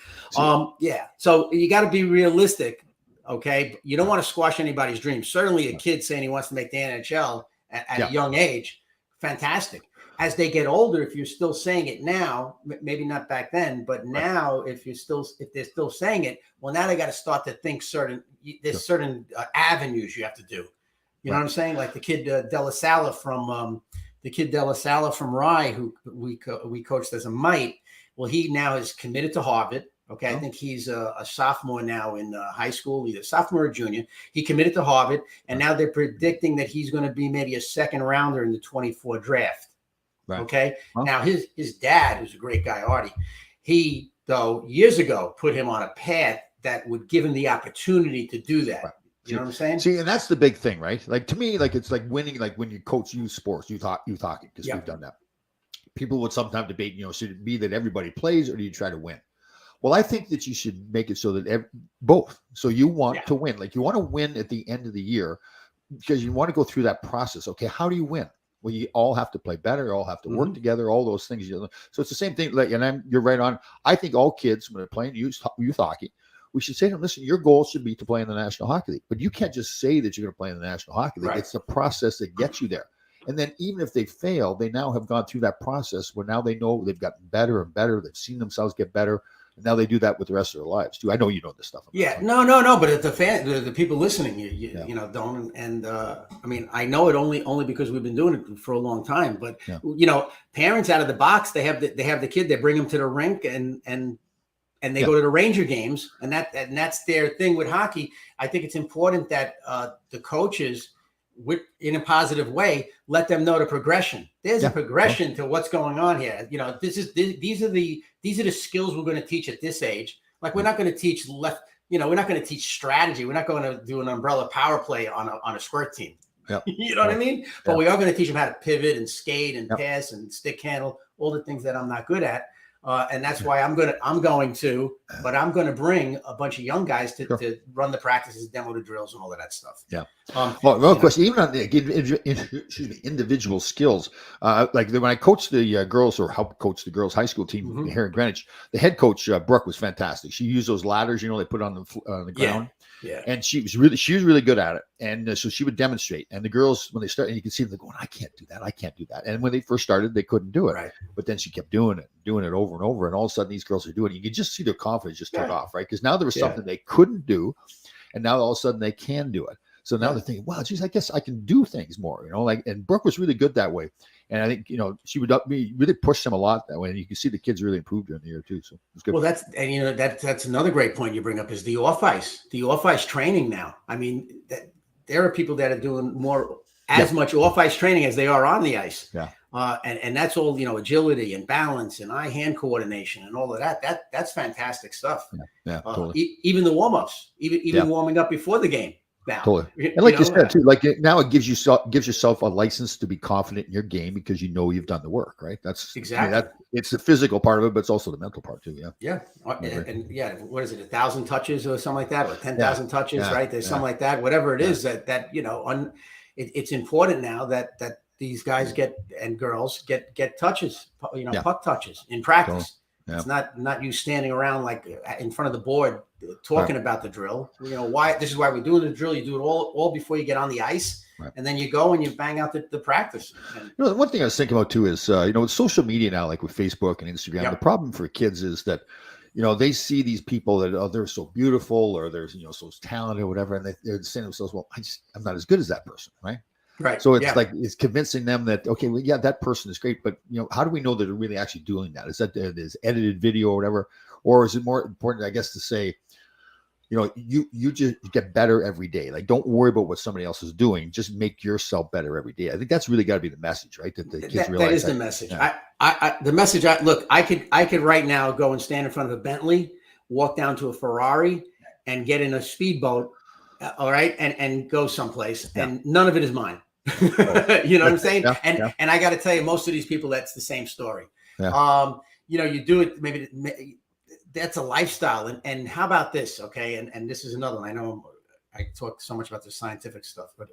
Yeah. So you got to be realistic, okay? You don't want to squash anybody's dreams. Certainly, a kid saying he wants to make the NHL at a young age, fantastic. As they get older, if you're still saying it now, maybe not back then, but now, if they're still saying it, well, now they got to start to think certain avenues you have to do. You know what I'm saying? Like the kid Della Sala from Rye, who we coached as a mite. Well, he now is committed to Harvard. Okay, I think he's a sophomore now in high school, either sophomore or junior. He committed to Harvard, and now they're predicting that he's going to be maybe a second rounder in the 24 draft. Right. Okay. Well, now his dad, who's a great guy, Artie, he though years ago put him on a path that would give him the opportunity to do that. Right. You know what I'm saying? See, and that's the big thing, right? Like to me, like it's like winning, like when you coach youth sports, youth hockey, because we've done that. People would sometimes debate, should it be that everybody plays or do you try to win? Well, I think that you should make it so that both. So you want to win, like you want to win at the end of the year because you want to go through that process. Okay, how do you win? Well, you all have to play better. You all have to work together. All those things. So it's the same thing. Like, and you're right on. I think all kids, when they're playing youth hockey, we should say to them, listen, your goal should be to play in the National Hockey League. But you can't just say that you're going to play in the National Hockey League. Right. It's the process that gets you there. And then even if they fail, they now have gone through that process where now they know they've gotten better and better. They've seen themselves get better. And now they do that with the rest of their lives too. I know you know this stuff. Yeah, no. But the people listening, don't. And I mean, I know it only because we've been doing it for a long time. But parents out of the box, they have the kid. They bring them to the rink and they go to the Ranger games, and that's their thing with hockey. I think it's important that the coaches, in a positive way, let them know the progression. There's a progression to what's going on here. These are the skills we're going to teach at this age. Like we're not going to teach we're not going to teach strategy. We're not going to do an umbrella power play on a squirt team. Yep. You know what I mean? But we are going to teach them how to pivot and skate and pass and stick handle, all the things that I'm not good at. And that's why I'm going to bring a bunch of young guys to run the practices, demo the drills, and all of that stuff. Yeah. Well, question, even on the individual skills, like when I coached the girls or helped coach the girls' high school team here in Greenwich, the head coach Brooke was fantastic. She used those ladders, they put on the ground. Yeah. And she was really good at it. And so she would demonstrate. And the girls, when they started, you could see them going, I can't do that. And when they first started, they couldn't do it. Right. But then she kept doing it over and over. And all of a sudden, these girls are doing it. You could just see their confidence just took off, right? Because now there was something they couldn't do. And now all of a sudden they can do it. So now they're thinking, wow, geez, I guess I can do things more, and Brooke was really good that way. And I think, she would really push them a lot that way. And you can see the kids really improved during the year too. So it's good. Well, that's another great point you bring up is the off ice training now. I mean, there are people that are doing as much off ice training as they are on the ice. Yeah. And that's all, agility and balance and eye-hand coordination and all of that. That's fantastic stuff. Yeah. Totally. Even the warm-ups, even warming up before the game. Now, totally. And like you said too, like now it gives yourself a license to be confident in your game because you've done the work, right? That's exactly it's the physical part of it, but it's also the mental part too. Yeah. And what is it, 1,000 touches or something like that, or 10,000 touches, right? There's something like that. Whatever it is that it's important now that these guys and girls get touches, puck touches in practice. Totally. It's not you standing around like in front of the board talking about the drill. Why this is why we're doing the drill. You do it all before you get on the ice, and then you go and you bang out the practice. And, one thing I was thinking about too is with social media now, like with Facebook and Instagram, the problem for kids is that they see these people that they're so beautiful or they're so talented or whatever, and they're saying to themselves, well, I'm not as good as that person, right? Right. So it's like it's convincing them that that person is great, but how do we know that they're really actually doing that? Is that there's edited video or whatever, or is it more important, I guess, to say, you just get better every day. Like, don't worry about what somebody else is doing. Just make yourself better every day. I think that's really got to be the message, right? That the kids realize that is the message. Yeah. The message. Look, I could right now go and stand in front of a Bentley, walk down to a Ferrari, and get in a speedboat. All right, and go someplace, and none of it is mine. You know what I'm saying? Yeah, and I got to tell you, most of these people, that's the same story. Yeah. You do it, maybe that's a lifestyle. And how about this? Okay. And this is another one. I know I talk so much about the scientific stuff, but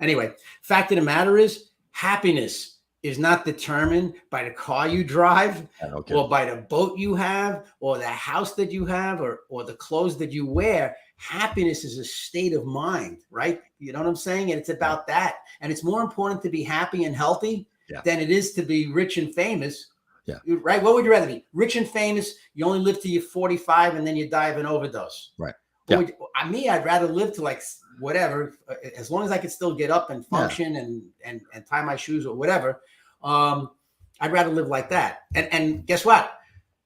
anyway, fact of the matter is, happiness is not determined by the car you drive or by the boat you have or the house that you have or the clothes that you wear. Happiness is a state of mind, right? You know what I'm saying? And it's about that. And it's more important to be happy and healthy than it is to be rich and famous. Yeah. Right. What would you rather be? Rich and famous, you only live till you're 45 and then you die of an overdose. Right. Yeah. I'd rather live to like whatever, as long as I could still get up and function and tie my shoes or whatever. I'd rather live like that. And guess what?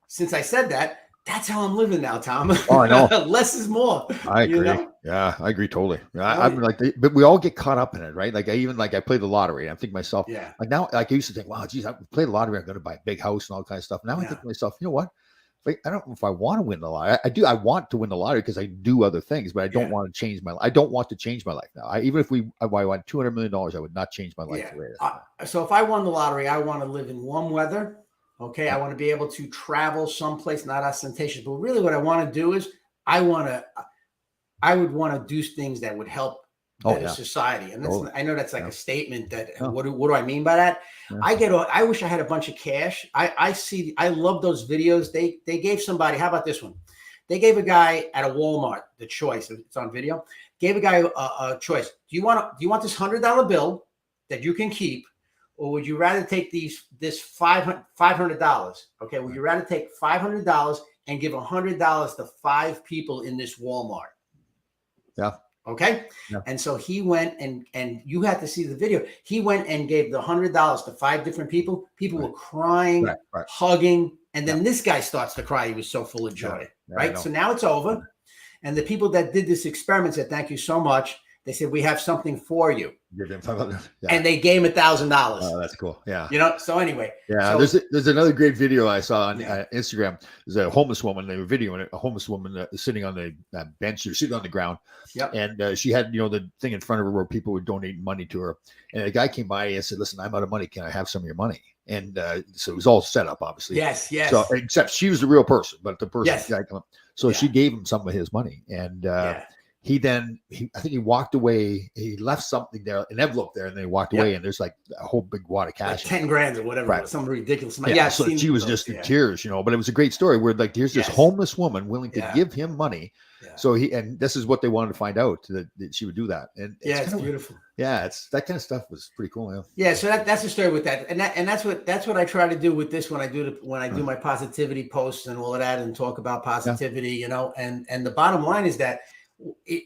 Since I said that, that's how I'm living now, Tom. Oh, I know. Less is more. I agree. You know? Yeah, I agree totally. Yeah, I'm like, but we all get caught up in it, right? Like I play the lottery. I think myself, like now, like I used to think, wow, geez, I play the lottery. I'm going to buy a big house and all kind of stuff. Now I think to myself, you know what? Like, I don't know if I want to win the lottery. I do. I want to win the lottery because I do other things, but I don't want to change my. I don't want to change my life now. Even if I won $200 million, I would not change my life. So if I won the lottery, I want to live in warm weather. Okay, I want to be able to travel someplace, not ostentatious, but really what I want to do is I would want to do things that would help society. And that's, I know that's like a statement that what do I mean by that? Yeah. I wish I had a bunch of cash. I love those videos. They gave somebody, how about this one? They gave a guy at a Walmart the choice. It's on video. Gave a guy a choice. Do you want this $100 bill that you can keep? Or would you rather take this $500? Okay, would you rather take $500 and give $100 to 5 people in this Walmart? Yeah. Okay. Yeah. And so he went and you had to see the video. He went and gave the $100 to 5 different people. People were crying, hugging, and then this guy starts to cry. He was so full of joy. Right. So now it's over, and the people that did this experiment said, "Thank you so much." They said, "We have something for you." And they gave him $1,000. Oh, that's cool. Yeah. So anyway. Yeah. So, there's another great video I saw on Instagram. There's a homeless woman. They were videoing it. A homeless woman sitting on the bench. She was sitting on the ground. Yep. And she had, the thing in front of her where people were donating money to her. And a guy came by and said, "Listen, I'm out of money. Can I have some of your money?" And so it was all set up, obviously. Yes. So except she was the real person, but the person guy come up. So she gave him some of his money. And I think he walked away. He left something there, an envelope there, and then he walked away. And there's like a whole big wad of cash, like 10 grand or whatever, some ridiculous amount. Yeah, so she was just in tears, But it was a great story where like here's this homeless woman willing to give him money. Yeah. So and this is what they wanted to find out, that she would do that. And it's beautiful. Yeah, it's that kind of stuff was pretty cool. Yeah. So that's the story with that, and that's what I try to do with this when I do my positivity posts and all of that, and talk about positivity, And the bottom line is that.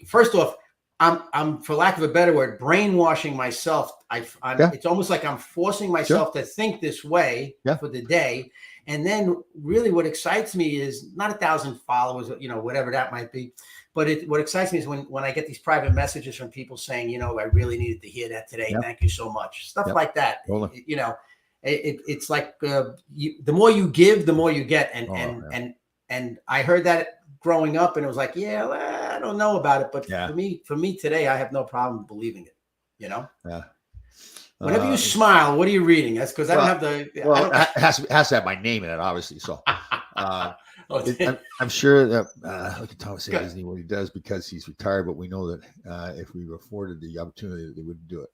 First off, I'm for lack of a better word, brainwashing myself. It's almost like I'm forcing myself to think this way for the day. And then really what excites me is not 1,000 followers, whatever that might be. But what excites me is when I get these private messages from people saying, I really needed to hear that today. Thank you so much. Stuff like that. Totally. It's like the more you give, the more you get. And I heard that growing up, and it was like, I don't know about it, but for me today, I have no problem believing it. Yeah. Whenever you smile, what are you reading? That's because I don't have the. Well, it has to have my name in it, obviously. So I'm sure that look at Thomas Disney what he does because he's retired, but we know that if we afforded the opportunity, they wouldn't do it.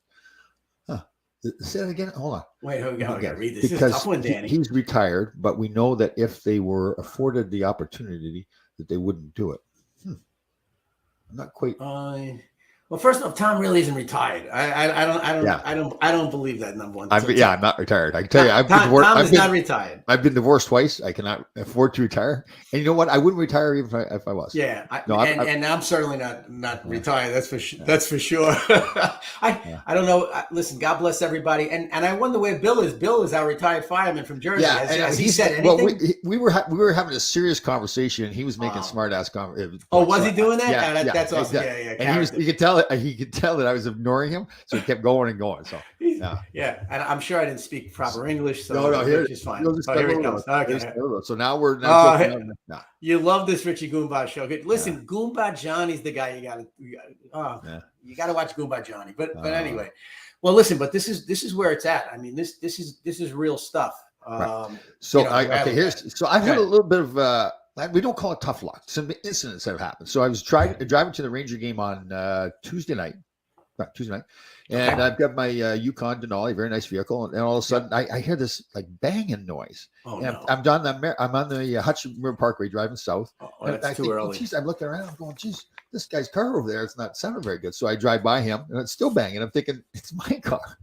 Say that again. Hold on. Wait, we gotta read this. This is a tough one, Danny. He's retired, but we know that if they were afforded the opportunity, that they wouldn't do it. I'm not quite. Well, Well, first off, Tom really isn't retired. I don't believe that. Number one. I'm not retired. I can tell you, Tom is not retired. I've been divorced twice. I cannot afford to retire. And you know what? I wouldn't retire even if I was. Yeah. And I'm certainly not retired. That's for sure. That's for sure. I don't know. Listen, God bless everybody. And I wonder where Bill is. Bill is our retired fireman from Jersey. Yeah. Has he said anything? Well, we were having a serious conversation. And he was making smart ass conversations. Oh, was he doing that? Yeah. That's awesome. Yeah. And he could tell that I was ignoring him, so he kept going and going. So yeah, and I'm sure I didn't speak proper English, so no, here it's fine. Here it comes. Okay. So now we're you love this Richie Goomba show. Listen, Goomba Johnny's the guy you gotta watch Goomba Johnny. But anyway, well, listen, but this is where it's at. I mean, this is real stuff. Right. So I've had a little bit of. We don't call it tough luck. Some incidents have happened. So I was driving to the Ranger game on Tuesday night, and I've got my Yukon Denali, very nice vehicle, and all of a sudden I hear this like banging noise. Oh, and no. I'm on the Hudson River Parkway driving south. Oh, that's too early. Geez, I'm looking around, I'm going, geez, this guy's car over there, it's not sounding very good. So I drive by him, and it's still banging. I'm thinking it's my car.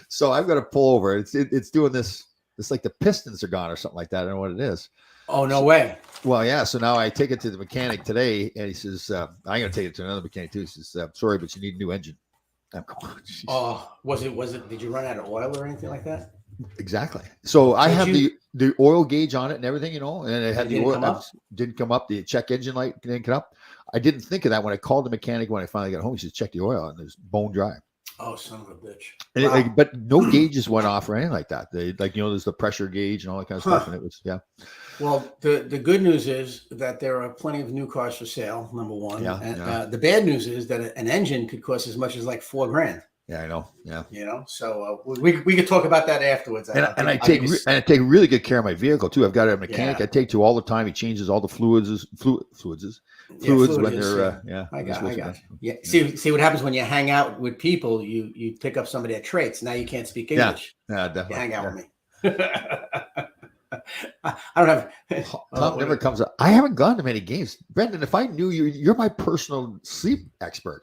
So I've got to pull over. It's doing this. It's like the pistons are gone or something like that. I don't know what it is. Oh, no way. Well, yeah. So now I take it to the mechanic today, and he says, I'm going to take it to another mechanic too. He says, sorry, but you need a new engine. I'm going, oh, was it, did you run out of oil or anything like that? Exactly. So I have the oil gauge on it and everything, and it had the oil. Didn't come up. The check engine light didn't come up. I didn't think of that when I called the mechanic when I finally got home. He said, check the oil, and there's bone dry. Oh, son of a bitch. Wow. But no gauges went off or anything like that. They there's the pressure gauge and all that kind of stuff. And it was, Well, the good news is that there are plenty of new cars for sale, number one. And the bad news is that an engine could cost as much as like $4,000. Yeah, I know. Yeah. So we could talk about that afterwards. I take really good care of my vehicle too. I've got a mechanic I take to all the time. He changes all the fluids when they're I got you. See what happens when you hang out with people. You pick up somebody at traits. Now you can't speak English. Yeah, definitely. You hang out with me. I don't have. Tom never comes up. I haven't gone to many games, Brendan. If I knew you're my personal sleep expert.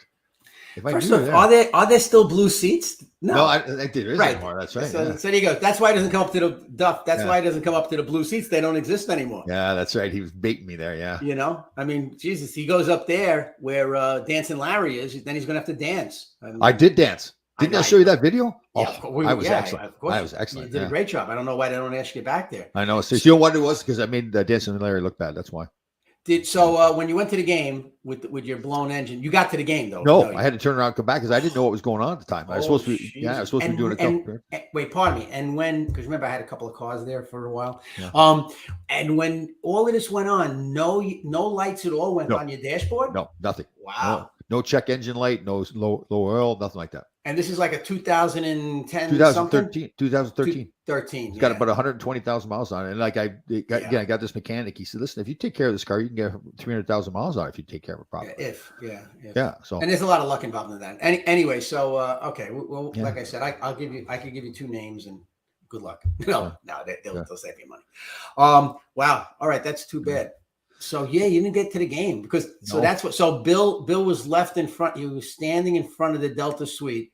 First off, are there still blue seats? No, I think there is anymore. That's right. So there you go. That's why it doesn't come up to the Duff. That's why it doesn't come up to the blue seats. They don't exist anymore. Yeah, that's right. He was baiting me there. Yeah. I mean, Jesus, he goes up there where Dancing Larry is. Then he's going to have to dance. I did dance. Didn't I show you that video? Yeah, I was excellent. Of course. I was excellent. You did a great job. I don't know why they don't ask you back there. I know. So you know what it was? Because I made Dancing Larry look bad. That's why. When you went to the game with your blown engine, you got to the game though? No, I had to turn around and come back because I didn't know what was going on at the time. I was supposed to be, I was supposed to be doing a couple. Wait, pardon me. And because remember, I had a couple of cars there for a while. Yeah. And when all of this went on, no lights at all went on your dashboard. No, nothing. Wow. No check engine light, no low oil, nothing like that. And this is like a 2010, 2013. 13. It's got about 120,000 miles on it. And like I got this mechanic. He said, "Listen, if you take care of this car, you can get 300,000 miles on it if you take care of it properly." Yeah. So, and there's a lot of luck involved in that. Anyway, so okay. Well, like I said, I could give you two names and good luck. No, they'll save you money. Wow. All right, that's too bad. So you didn't get to the game because that's what. So Bill was left in front. He was standing in front of the Delta Suite.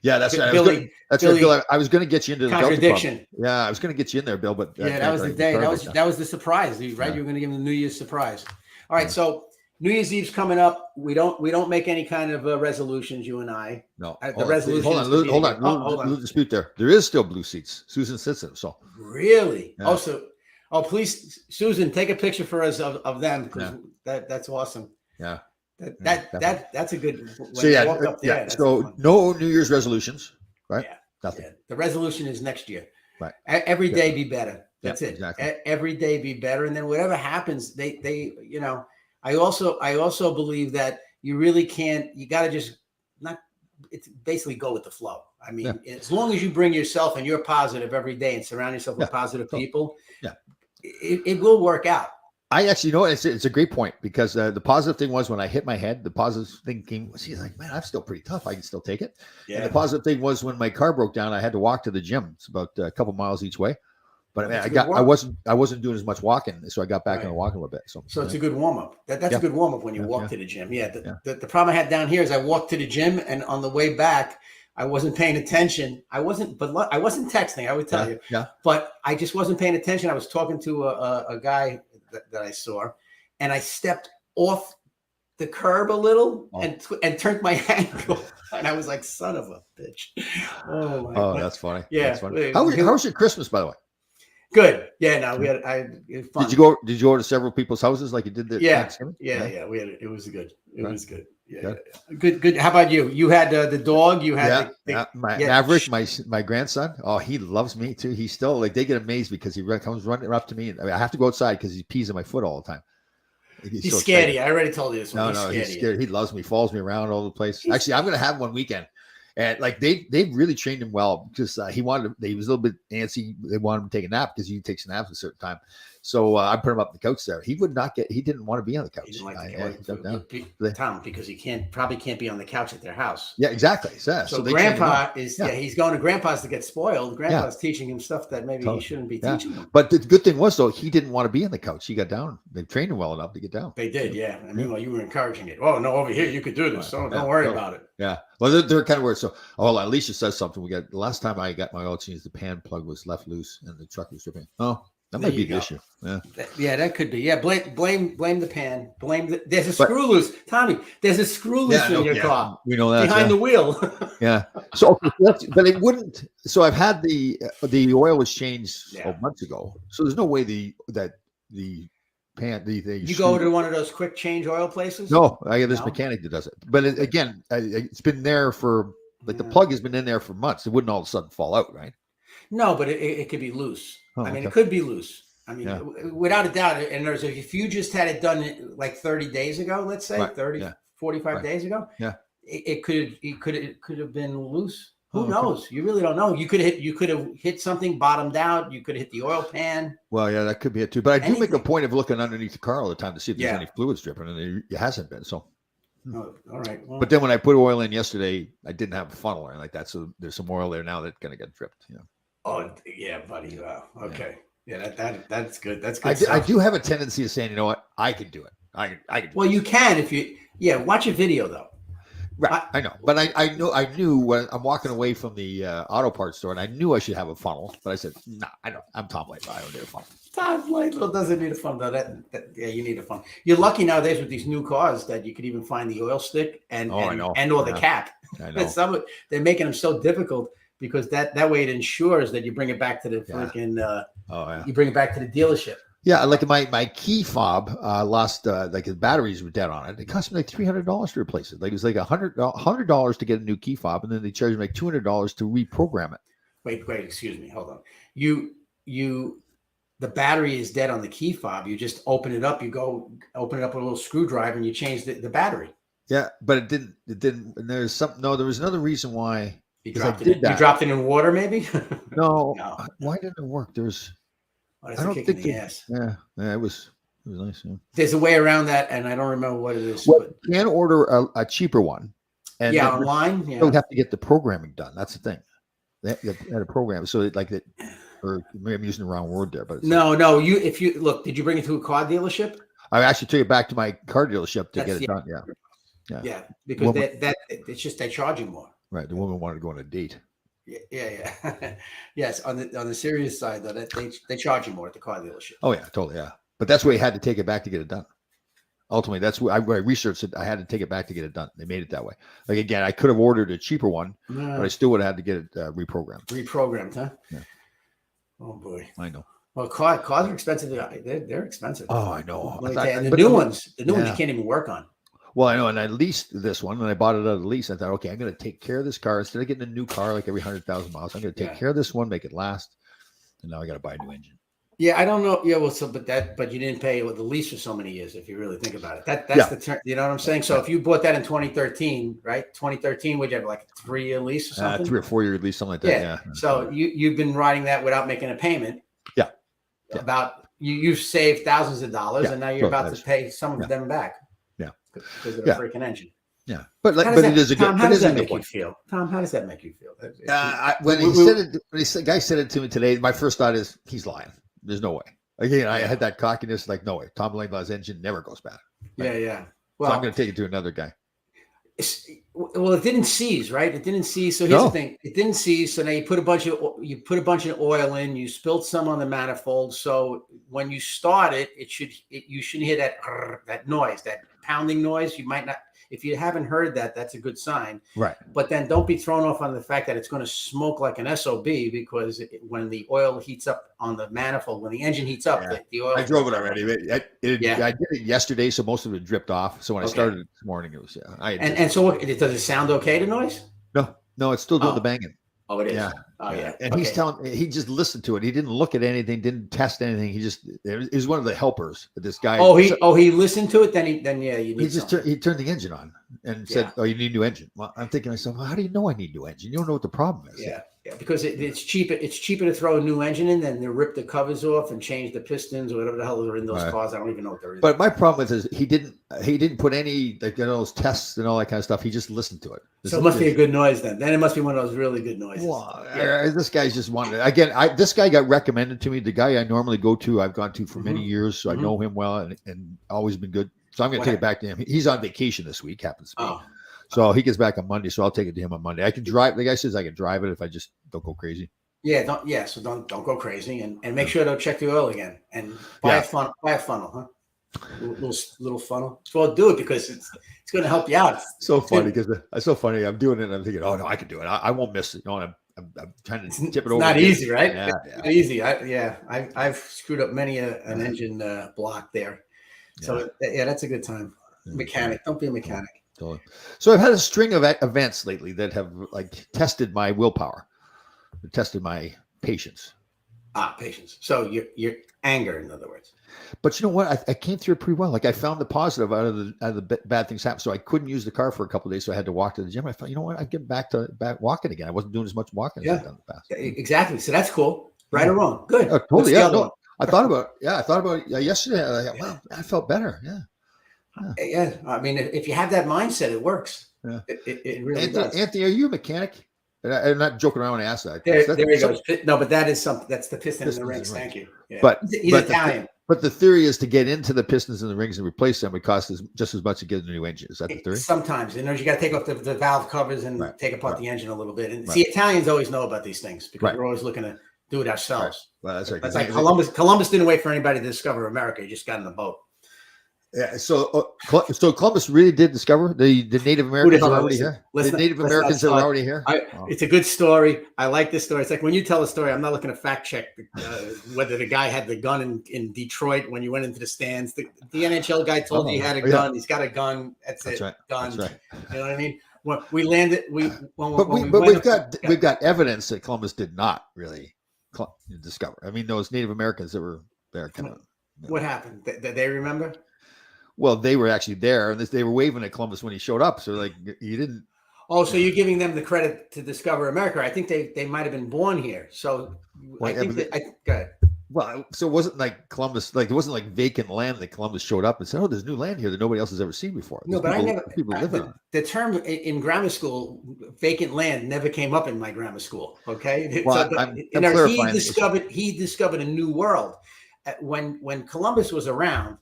Yeah, that's right. Billy, Bill. I was going to get you into the contradiction. Delta Club. Yeah, I was going to get you in there, Bill. But that was the day. That was the surprise, right? You were going to give him the New Year's surprise. All right, so New Year's Eve's coming up. We don't make any kind of resolutions. You and I. No. The resolution. Hold on. Little dispute there. There is still blue seats. Susan sits in them. So really. Yeah. Please, Susan, take a picture for us of them because that's awesome. Yeah. That's a good. Walk up there, so no New Year's resolutions, right? Yeah. Nothing. Yeah. The resolution is next year. Right. Every day be better. That's it. Exactly. Every day be better, and then whatever happens, they. I also believe that you really can't. You got to just not. It's basically go with the flow. I mean, as long as you bring yourself and you're positive every day and surround yourself with positive people. Yeah. It will work out. I actually it's a great point because the positive thing was when I hit my head, the positive thing came. She's like, man, I'm still pretty tough. I can still take it. Yeah. And the positive thing was when my car broke down, I had to walk to the gym. It's about a couple miles each way. But I mean, I wasn't doing as much walking, so I got back into walking a little bit. So it's a good warm up. That's a good warm up when you walk to the gym. Yeah. The problem I had down here is I walked to the gym, and on the way back, I wasn't paying attention. I wasn't texting. I would tell you. Yeah. But I just wasn't paying attention. I was talking to a guy that I saw, and I stepped off the curb a little and turned my ankle, and I was like, "Son of a bitch!" Oh, that's funny. Yeah. That's funny. How was your Christmas, by the way? Good. Yeah. No, we had. It was fun. Did you go to several people's houses like you did? Thanksgiving? Yeah. We had. It was good. It was good. Yeah. Good. How about you? You had the dog. You had Maverick, my grandson. Oh, he loves me too. He's still like, they get amazed because he comes running up to me, and I have to go outside because he pees in my foot all the time. He's so scaredy. I already told you this one. He's scared. He loves me. Follows me around all the place. Actually, I'm going to have one weekend. And like they really trained him well because he was a little bit antsy. They wanted him to take a nap because he takes naps at a certain time. So I put him up on the couch there. He didn't want to be on the couch. He didn't like Tom, because he probably can't be on the couch at their house. Yeah, exactly. So Grandpa he's going to Grandpa's to get spoiled. Grandpa's teaching him stuff that maybe he shouldn't be teaching him. But the good thing was, though, he didn't want to be on the couch. He got down. They trained him well enough to get down. They did, yeah. And meanwhile, you were encouraging it. Oh no, over here you could do this. So don't worry about it. Yeah. Well, they're kind of weird. So, Alicia says something. The last time I got my oil change, the pan plug was left loose and the truck was dripping. Oh, that might be the issue. Yeah. That could be. Yeah. Blame the pan. There's a screw loose, Tommy. There's a screw loose in your car. We know that behind the wheel. Yeah. So, but it wouldn't. So I've had the oil was changed months ago. So there's no way the pan. You go to one of those quick change oil places? No, I got this mechanic that does it. But again, it's been there for the plug has been in there for months. It wouldn't all of a sudden fall out, right? No, but it could be loose. It could be loose. I mean, without a doubt. And if you just had it done like 30 days ago, let's say 45 days ago, it could have been loose. Who knows? You really don't know. You could have hit something, bottomed out. You could have hit the oil pan. Well, yeah, that could be it too. But I do make a point of looking underneath the car all the time to see if there's any fluids dripping, and it hasn't been. So, all right. Well, but then when I put oil in yesterday, I didn't have a funnel or anything like that. So there's some oil there now that's going to get dripped. Oh yeah, buddy. Wow. Okay. Yeah, that's good. That's good. I do have a tendency of saying, you know what, I can do it. I can. Well, you can if you. Yeah, watch a video though. Right, I know, but I knew when I'm walking away from the auto parts store, and I knew I should have a funnel, but I said, "No, I don't. I'm Tom Lightfoot. I don't need a funnel." Tom Lightfoot doesn't need a funnel. You need a funnel. You're lucky nowadays with these new cars that you could even find the oil stick and or the cap. I know. They're making them so difficult because that way it ensures that you bring it back to the freaking. You bring it back to the dealership. Yeah, like my key fob lost, like the batteries were dead on it. It cost me like $300 to replace it. Like it was like $100 to get a new key fob, and then they charged me like $200 to reprogram it. Wait, excuse me, hold on. The battery is dead on the key fob. You just open it up. You go open it up with a little screwdriver, and you change the battery. Yeah, but it didn't. And there was another reason why. You dropped it. You dropped it in water, maybe. No. Why didn't it work? I don't think it was nice. Yeah. There's a way around that, and I don't remember what it is. Well, you can order a cheaper one. And online. You don't have to get the programming done. That's the thing. They had a program, so or maybe I'm using the wrong word there, but no. If you look, did you bring it to a car dealership? I actually took it back to my car dealership to get it done. Yeah, because it's just they charge you more. Right, the woman wanted to go on a date. Yeah. Yes, on the serious side, though, they charge you more at the car dealership. Oh yeah, totally, yeah. But that's why you had to take it back to get it done. Ultimately, that's why I researched it. I had to take it back to get it done. They made it that way. Like again, I could have ordered a cheaper one, but I still would have had to get it reprogrammed. Reprogrammed, huh? Yeah. Oh boy, I know. Well, cars are expensive. They're expensive. Oh, I know. And the new ones you can't even work on. Well, I know, and I leased this one, and I bought it out of the lease. I thought, okay, I'm going to take care of this car instead of getting a new car like every 100,000 miles. I'm going to take care of this one, make it last, and now I got to buy a new engine. Yeah, I don't know. Yeah, well, but you didn't pay the lease for so many years. If you really think about it, that's the term. You know what I'm saying? So if you bought that in 2013, right? 2013, would you have like a 3-year lease or something? 3 or 4 year lease, something like that. Yeah. So you've been riding that without making a payment. Yeah. About you've saved thousands of dollars, and now you're about to pay some of them back. Yeah. Because of the freaking engine. Yeah, but it is a good. Tom, how does that make you feel? Tom, how does that make you feel? When the guy said it to me today, my first thought is he's lying. There's no way. Again, I had that cockiness, like, no way. Tom Laidlaw's engine never goes bad. Right? Yeah. Well, so I'm going to take it to another guy. Well, it didn't seize, right? It didn't seize. So here's the thing: it didn't seize. So now you put a bunch of oil in. You spilled some on the manifold. So when you start it, you shouldn't hear that noise, that pounding noise. You might not. If you haven't heard that, that's a good sign. Right. But then don't be thrown off on the fact that it's going to smoke like an SOB because when the oil heats up on the manifold, when the engine heats up, the oil. I drove it already. I did it yesterday, so most of it dripped off. So when I started this morning, it was And so does it sound okay, the noise? No, it's still doing the banging. Oh, it is. Yeah. Oh, yeah. And he's telling. He just listened to it. He didn't look at anything. Didn't test anything. He was one of the helpers. This guy. He listened to it. Then you need. He turned the engine on and said, "Oh, you need a new engine." Well, I'm thinking to myself, well, how do you know I need a new engine? You don't know what the problem is. Yeah, because it's cheaper. It's cheaper to throw a new engine in than to rip the covers off and change the pistons or whatever the hell are in those cars. I don't even know what they're in. But my problem with it is he didn't put any those tests and all that kind of stuff. He just listened to it. So it must be a good noise then. Then it must be one of those really good noises. Well, this guy's just wanted again. This guy got recommended to me. The guy I normally go to, I've gone to for many years, so I know him well and always been good. So I'm going to take it back to him. He's on vacation this week, happens to be. So he gets back on Monday, so I'll take it to him on Monday. I can drive. The guy says I can drive it if I just don't go crazy. So don't go crazy and make sure to check the oil again and buy a funnel. Buy a funnel, huh? Little funnel. So do it because it's going to help you out. So funny because it's so funny. I'm doing it and I'm thinking, oh no, I can do it. I won't miss it. I'm trying to tip it over. It's not easy, right? Yeah, not easy. I've screwed up many an engine block there. So that's a good time. Mechanic, don't be a mechanic. Totally. So I've had a string of events lately that have tested my willpower, tested my patience. Patience. So your anger, in other words. But you know what? I came through it pretty well. I found the positive out of the bad things happen. So I couldn't use the car for a couple of days. So I had to walk to the gym. I thought, you know what? I get back walking again. I wasn't doing as much walking as I've done in the past. Exactly. So that's cool. Right or wrong? Good. Oh, totally. I thought about yesterday. I thought, wow, I felt better. Yeah. I mean, if you have that mindset, it works. Yeah. It really does. Anthony, are you a mechanic? I'm not joking around when I ask that. There he goes. No, but that is something. That's the piston in the rings. Thank you. Yeah. But he's Italian. But the theory is to get into the pistons and the rings and replace them would cost just as much to get a new engine. Is that the theory? Sometimes. You got to take off the valve covers and take apart the engine a little bit. And see, Italians always know about these things because we're always looking to do it ourselves. Well, that's right. That's like Columbus didn't wait for anybody to discover America. He just got in the boat. Yeah, so Columbus really did discover the Native Americans are already here. The Native Americans are already here. It's a good story. I like this story. It's like when you tell a story, I'm not looking to fact check whether the guy had the gun in Detroit when you went into the stands. The NHL guy told you he had a gun. Yeah. He's got a gun. That's it. Right. Gun. That's right. You know what I mean? When we landed, we've got evidence that Columbus did not really discover. I mean, those Native Americans that were there. What happened? They remember? Well, they were actually there, and they were waving at Columbus when he showed up. So, you didn't. Oh, so you're giving them the credit to discover America? I think they might have been born here. So, go ahead. Well, so it wasn't like Columbus, it wasn't like vacant land that Columbus showed up and said, "Oh, there's new land here that nobody else has ever seen before." No, but people living on it. The term in grammar school, vacant land, never came up in my grammar school. Okay, well, he discovered a new world when Columbus was around.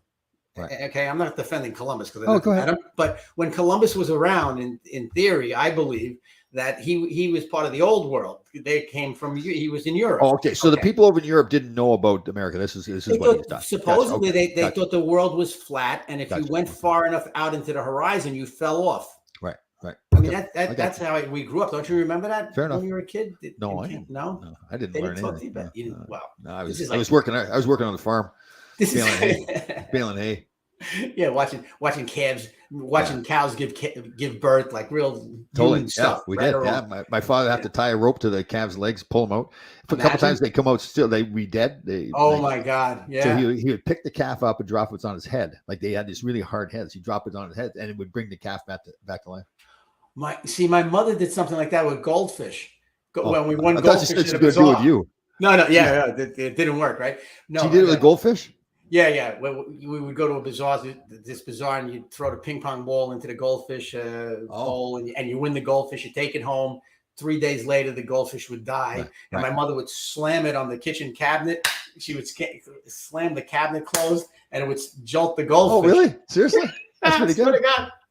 Right. Okay, I'm not defending Columbus because go ahead. But when Columbus was around, in theory, I believe that he was part of the old world. They came from he was in Europe. Oh, okay. So the people over in Europe didn't know about America. This is what he's done. Supposedly, they thought the world was flat, and if you went far enough out into the horizon, you fell off. Right. I mean that's how we grew up. Don't you remember that? Fair enough. When you were a kid? No, I didn't. No, I didn't learn anything. No, I was working on the farm. Baling hay. Yeah, watching calves, cows give birth, like real stuff. We did. Yeah, my father had to tie a rope to the calves' legs, pull them out. A couple times they come out still. They be dead. My God! Yeah. So he would pick the calf up and drop it on his head. Like they had these really hard heads. He dropped it on his head, and it would bring the calf back to life. My mother did something like that with goldfish. When we won I goldfish, thought she said she was going to do it with you. No, it didn't work, right? No, she did it with goldfish. Yeah. We would go to a bazaar, this bazaar, and you'd throw the ping pong ball into the goldfish bowl, and you win the goldfish. You take it home. 3 days later, the goldfish would die, Right. and my mother would slam it on the kitchen cabinet. She would slam the cabinet closed, and it would jolt the goldfish. Oh, really? Seriously? That's pretty good.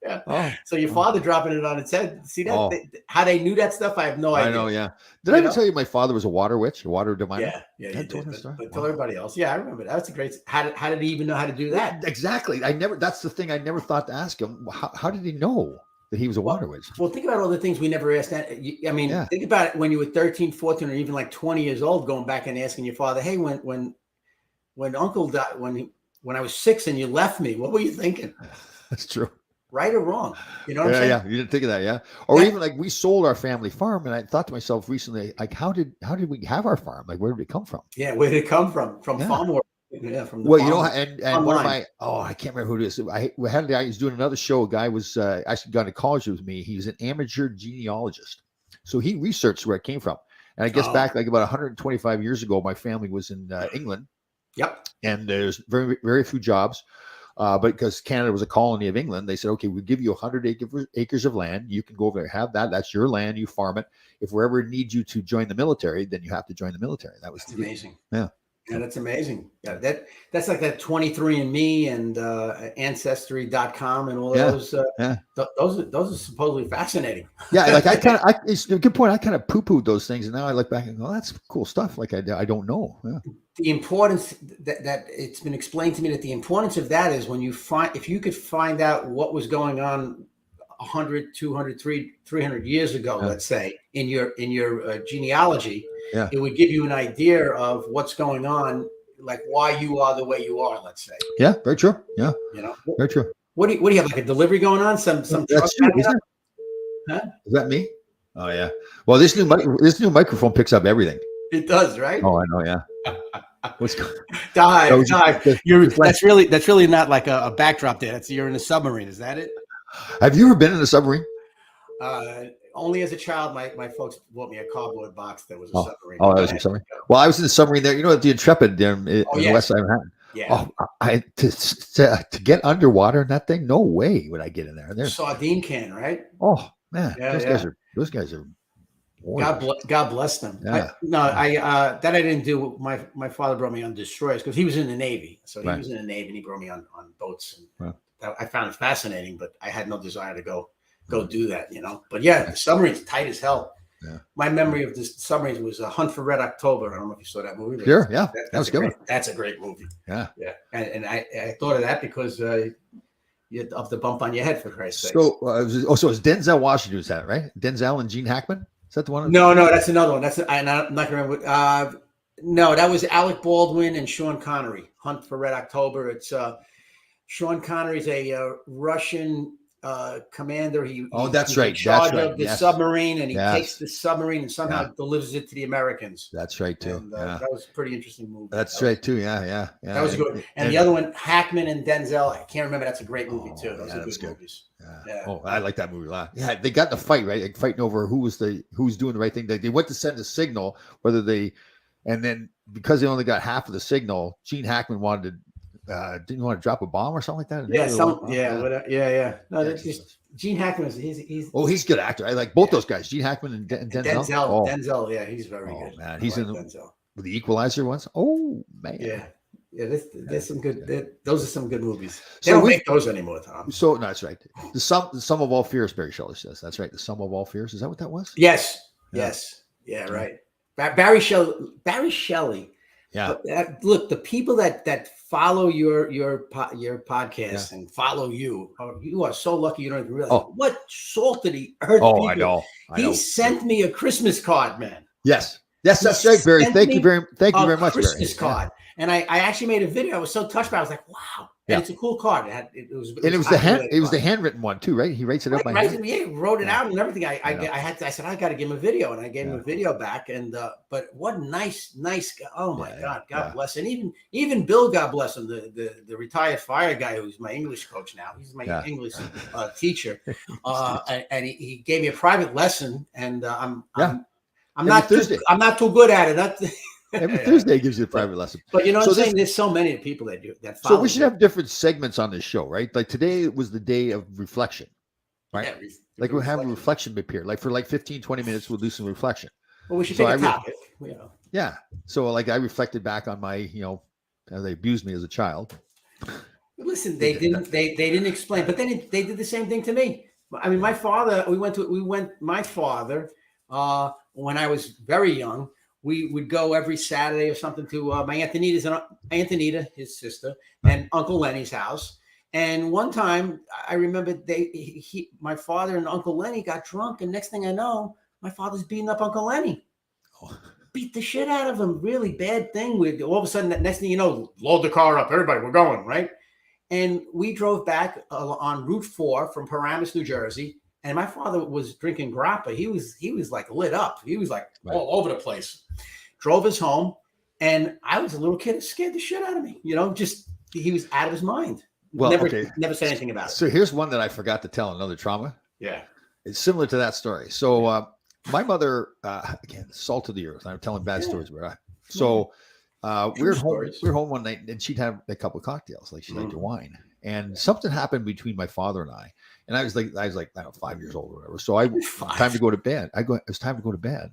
Yeah. Oh. So your father dropping it on its head. See that? Oh. How they knew that stuff? I have no idea. I know. Yeah. Did I ever tell you my father was a water witch, a water diviner? Yeah. You did, but tell everybody else. Yeah, I remember that. That's a great. How did he even know how to do that? Exactly. That's the thing. I never thought to ask him. How did he know that he was a water witch? Well, think about all the things we never asked. I mean, think about it when you were 13, 14, or even like 20 years old, going back and asking your father, "Hey, when Uncle died, when I was 6 and you left me, what were you thinking?" That's true. Right or wrong? You know what I'm saying? Yeah, you didn't think of that, yeah? Or even like we sold our family farm, and I thought to myself recently, like, how did we have our farm? Like, where did it come from? Yeah, where did it come from? From farm work. Yeah, from the farm. You know, and one of my I can't remember who it is. I had a guy. He was doing another show. A guy was actually gone to college with me. He was an amateur genealogist, so he researched where it came from. And I guess back like about 125 years ago, my family was in England. Yep. And there's very, very few jobs. But because Canada was a colony of England, they said, okay, we'll give you 100 acres of land. You can go over there, have that. That's your land. You farm it. If we ever need you to join the military, then you have to join the military. That was amazing. Yeah. Yeah, that's amazing. Yeah, that's like that 23andMe and Ancestry.com and all those. Those are supposedly fascinating. Yeah, like it's a good point. I kind of poo-pooed those things, and now I look back and go, that's cool stuff. Like I don't know. Yeah. The importance that it's been explained to me that the importance of that is when if you could find out what was going on 100, 200, 300 years ago, let's say, in your genealogy. Yeah. It would give you an idea of what's going on, like why you are the way you are, let's say. Yeah, very true. Yeah. Very true. What do you have, like a delivery going on? Some truck Huh? Is that me? Oh yeah. Well, this new microphone picks up everything. It does, right? Oh, I know, yeah. What's going Dive. That's really not like a backdrop there. You're in a submarine, is that it? Have you ever been in a submarine? Only as a child, my folks bought me a cardboard box that was a submarine. Oh, that was a submarine. Well, I was in the submarine there. You know, the Intrepid there in the west side of Manhattan. Yeah. To get underwater in that thing, no way would I get in there. There's sardine can, right? Oh man, those guys are. God bless them. Yeah. That I didn't do. My father brought me on destroyers because he was in the Navy. So he was in the Navy and he brought me on boats. And I found it fascinating, but I had no desire to go do that, you know. But yeah, the submarine's tight as hell. Yeah. My memory of this submarine was A Hunt for Red October. I don't know if you saw that movie. Sure, yeah. That was good. That's a great movie. Yeah. Yeah. And I thought of that because you had the bump on your head, for Christ's sake. So it's Denzel Washington, is that right? Denzel and Gene Hackman? Is that the one? No, that's another one. I'm not going to remember. No, that was Alec Baldwin and Sean Connery. Hunt for Red October. It's Sean Connery's a Russian commander. He's in charge of the submarine, and he takes the submarine and somehow delivers it to the Americans. That's right too. And, that was a pretty interesting movie. That's right too. Yeah. That was good. And the other one, Hackman and Denzel, I can't remember. That's a great movie too. Those are good movies. Yeah. Oh, I like that movie a lot. Yeah, they got in a fight, right? Like fighting over who was doing the right thing. They went to send a signal, and then because they only got half of the signal, Gene Hackman didn't you want to drop a bomb or something like that? Yeah. No, that's just Gene Hackman. He's a good actor. I like both those guys, Gene Hackman and Denzel. Denzel, yeah, he's very good. Man, he's in the Equalizer once. Oh man, yeah. There's some good. Those are some good movies. They don't make those anymore, Tom. So no, that's right. The sum of all fears. Barry Shelley says that's right. The sum of all fears. Is that what that was? Yes. Yeah. Right. Barry Shelley. Yeah. Look, the people that follow your podcast and follow you are so lucky you don't even realize what salt did he earth. Oh, people. I know. He sent me a Christmas card, man. Yes, that's right, Barry. Thank you very much, Christmas card. And I actually made a video. I was so touched by it. I was like, wow. And it's a cool card. It was the handwritten one too, right? He writes it up by hand. Yeah, he wrote it out and everything. I said I got to give him a video, and I gave him a video back. And but what a nice guy. Oh my God bless. And even Bill, God bless him, the retired fire guy who's my English coach now. He's my English teacher, and he gave me a private lesson. And I'm not too good at it. Every Thursday gives you a private lesson. But you know what I'm saying? There's so many people that do that. So we should have different segments on this show, right? Like today was the day of reflection, right? Yeah, like we'll have a reflection appear. Like for like 15, 20 minutes, we'll do some reflection. Well, we should pick a topic. You know. Yeah. So like I reflected back on my, how they abused me as a child. Listen, they didn't explain, but then they did the same thing to me. I mean, my father, my father, when I was very young, we would go every Saturday or something to my Aunt Antonita, his sister, and Uncle Lenny's house. And one time I remember my father and Uncle Lenny got drunk. And next thing I know, my father's beating up Uncle Lenny. Beat the shit out of him. Really bad thing. All of a sudden, next thing you know, load the car up. Everybody, we're going, right? And we drove back on Route 4 from Paramus, New Jersey. And my father was drinking grappa. He was like lit up. He was like all over the place. Drove us home. And I was a little kid. It scared the shit out of me. Just he was out of his mind. Well, never said anything about it. So here's one that I forgot to tell, another trauma. Yeah. It's similar to that story. So my mother, again, salt of the earth. I'm telling bad stories about her. So we were home one night, and she'd have a couple of cocktails, like she liked her wine. And something happened between my father and I. And I was like, I don't know, 5 years old or whatever. So time to go to bed. It's time to go to bed.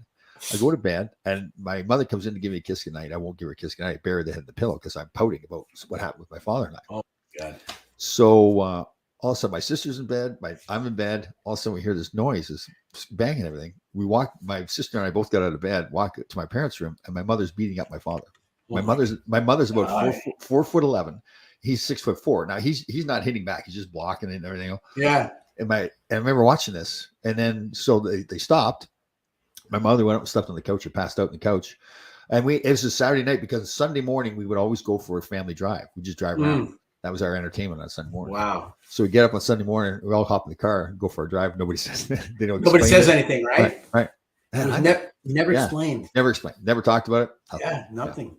I go to bed, and my mother comes in to give me a kiss goodnight. I won't give her a kiss goodnight. I bury the head in the pillow because I'm pouting about what happened with my father and I. Oh, God. So all of a sudden, my sister's in bed. I'm in bed. All of a sudden, we hear this noise, this bang and everything. We walk. My sister and I both got out of bed, walk to my parents' room, and my mother's beating up my father. My mother's about 4'11". He's 6'4". Now he's not hitting back. He's just blocking and everything. Yeah. And I remember watching this, and then so they stopped. My mother went up and slept on the couch or passed out on the couch. And it was a Saturday night because Sunday morning we would always go for a family drive. We just drive around. That was our entertainment on Sunday morning. Wow. So we get up on Sunday morning, we all hop in the car and go for a drive. Nobody says Nobody says anything, right? Right. Never explained. Never explained. Never talked about it. Nothing.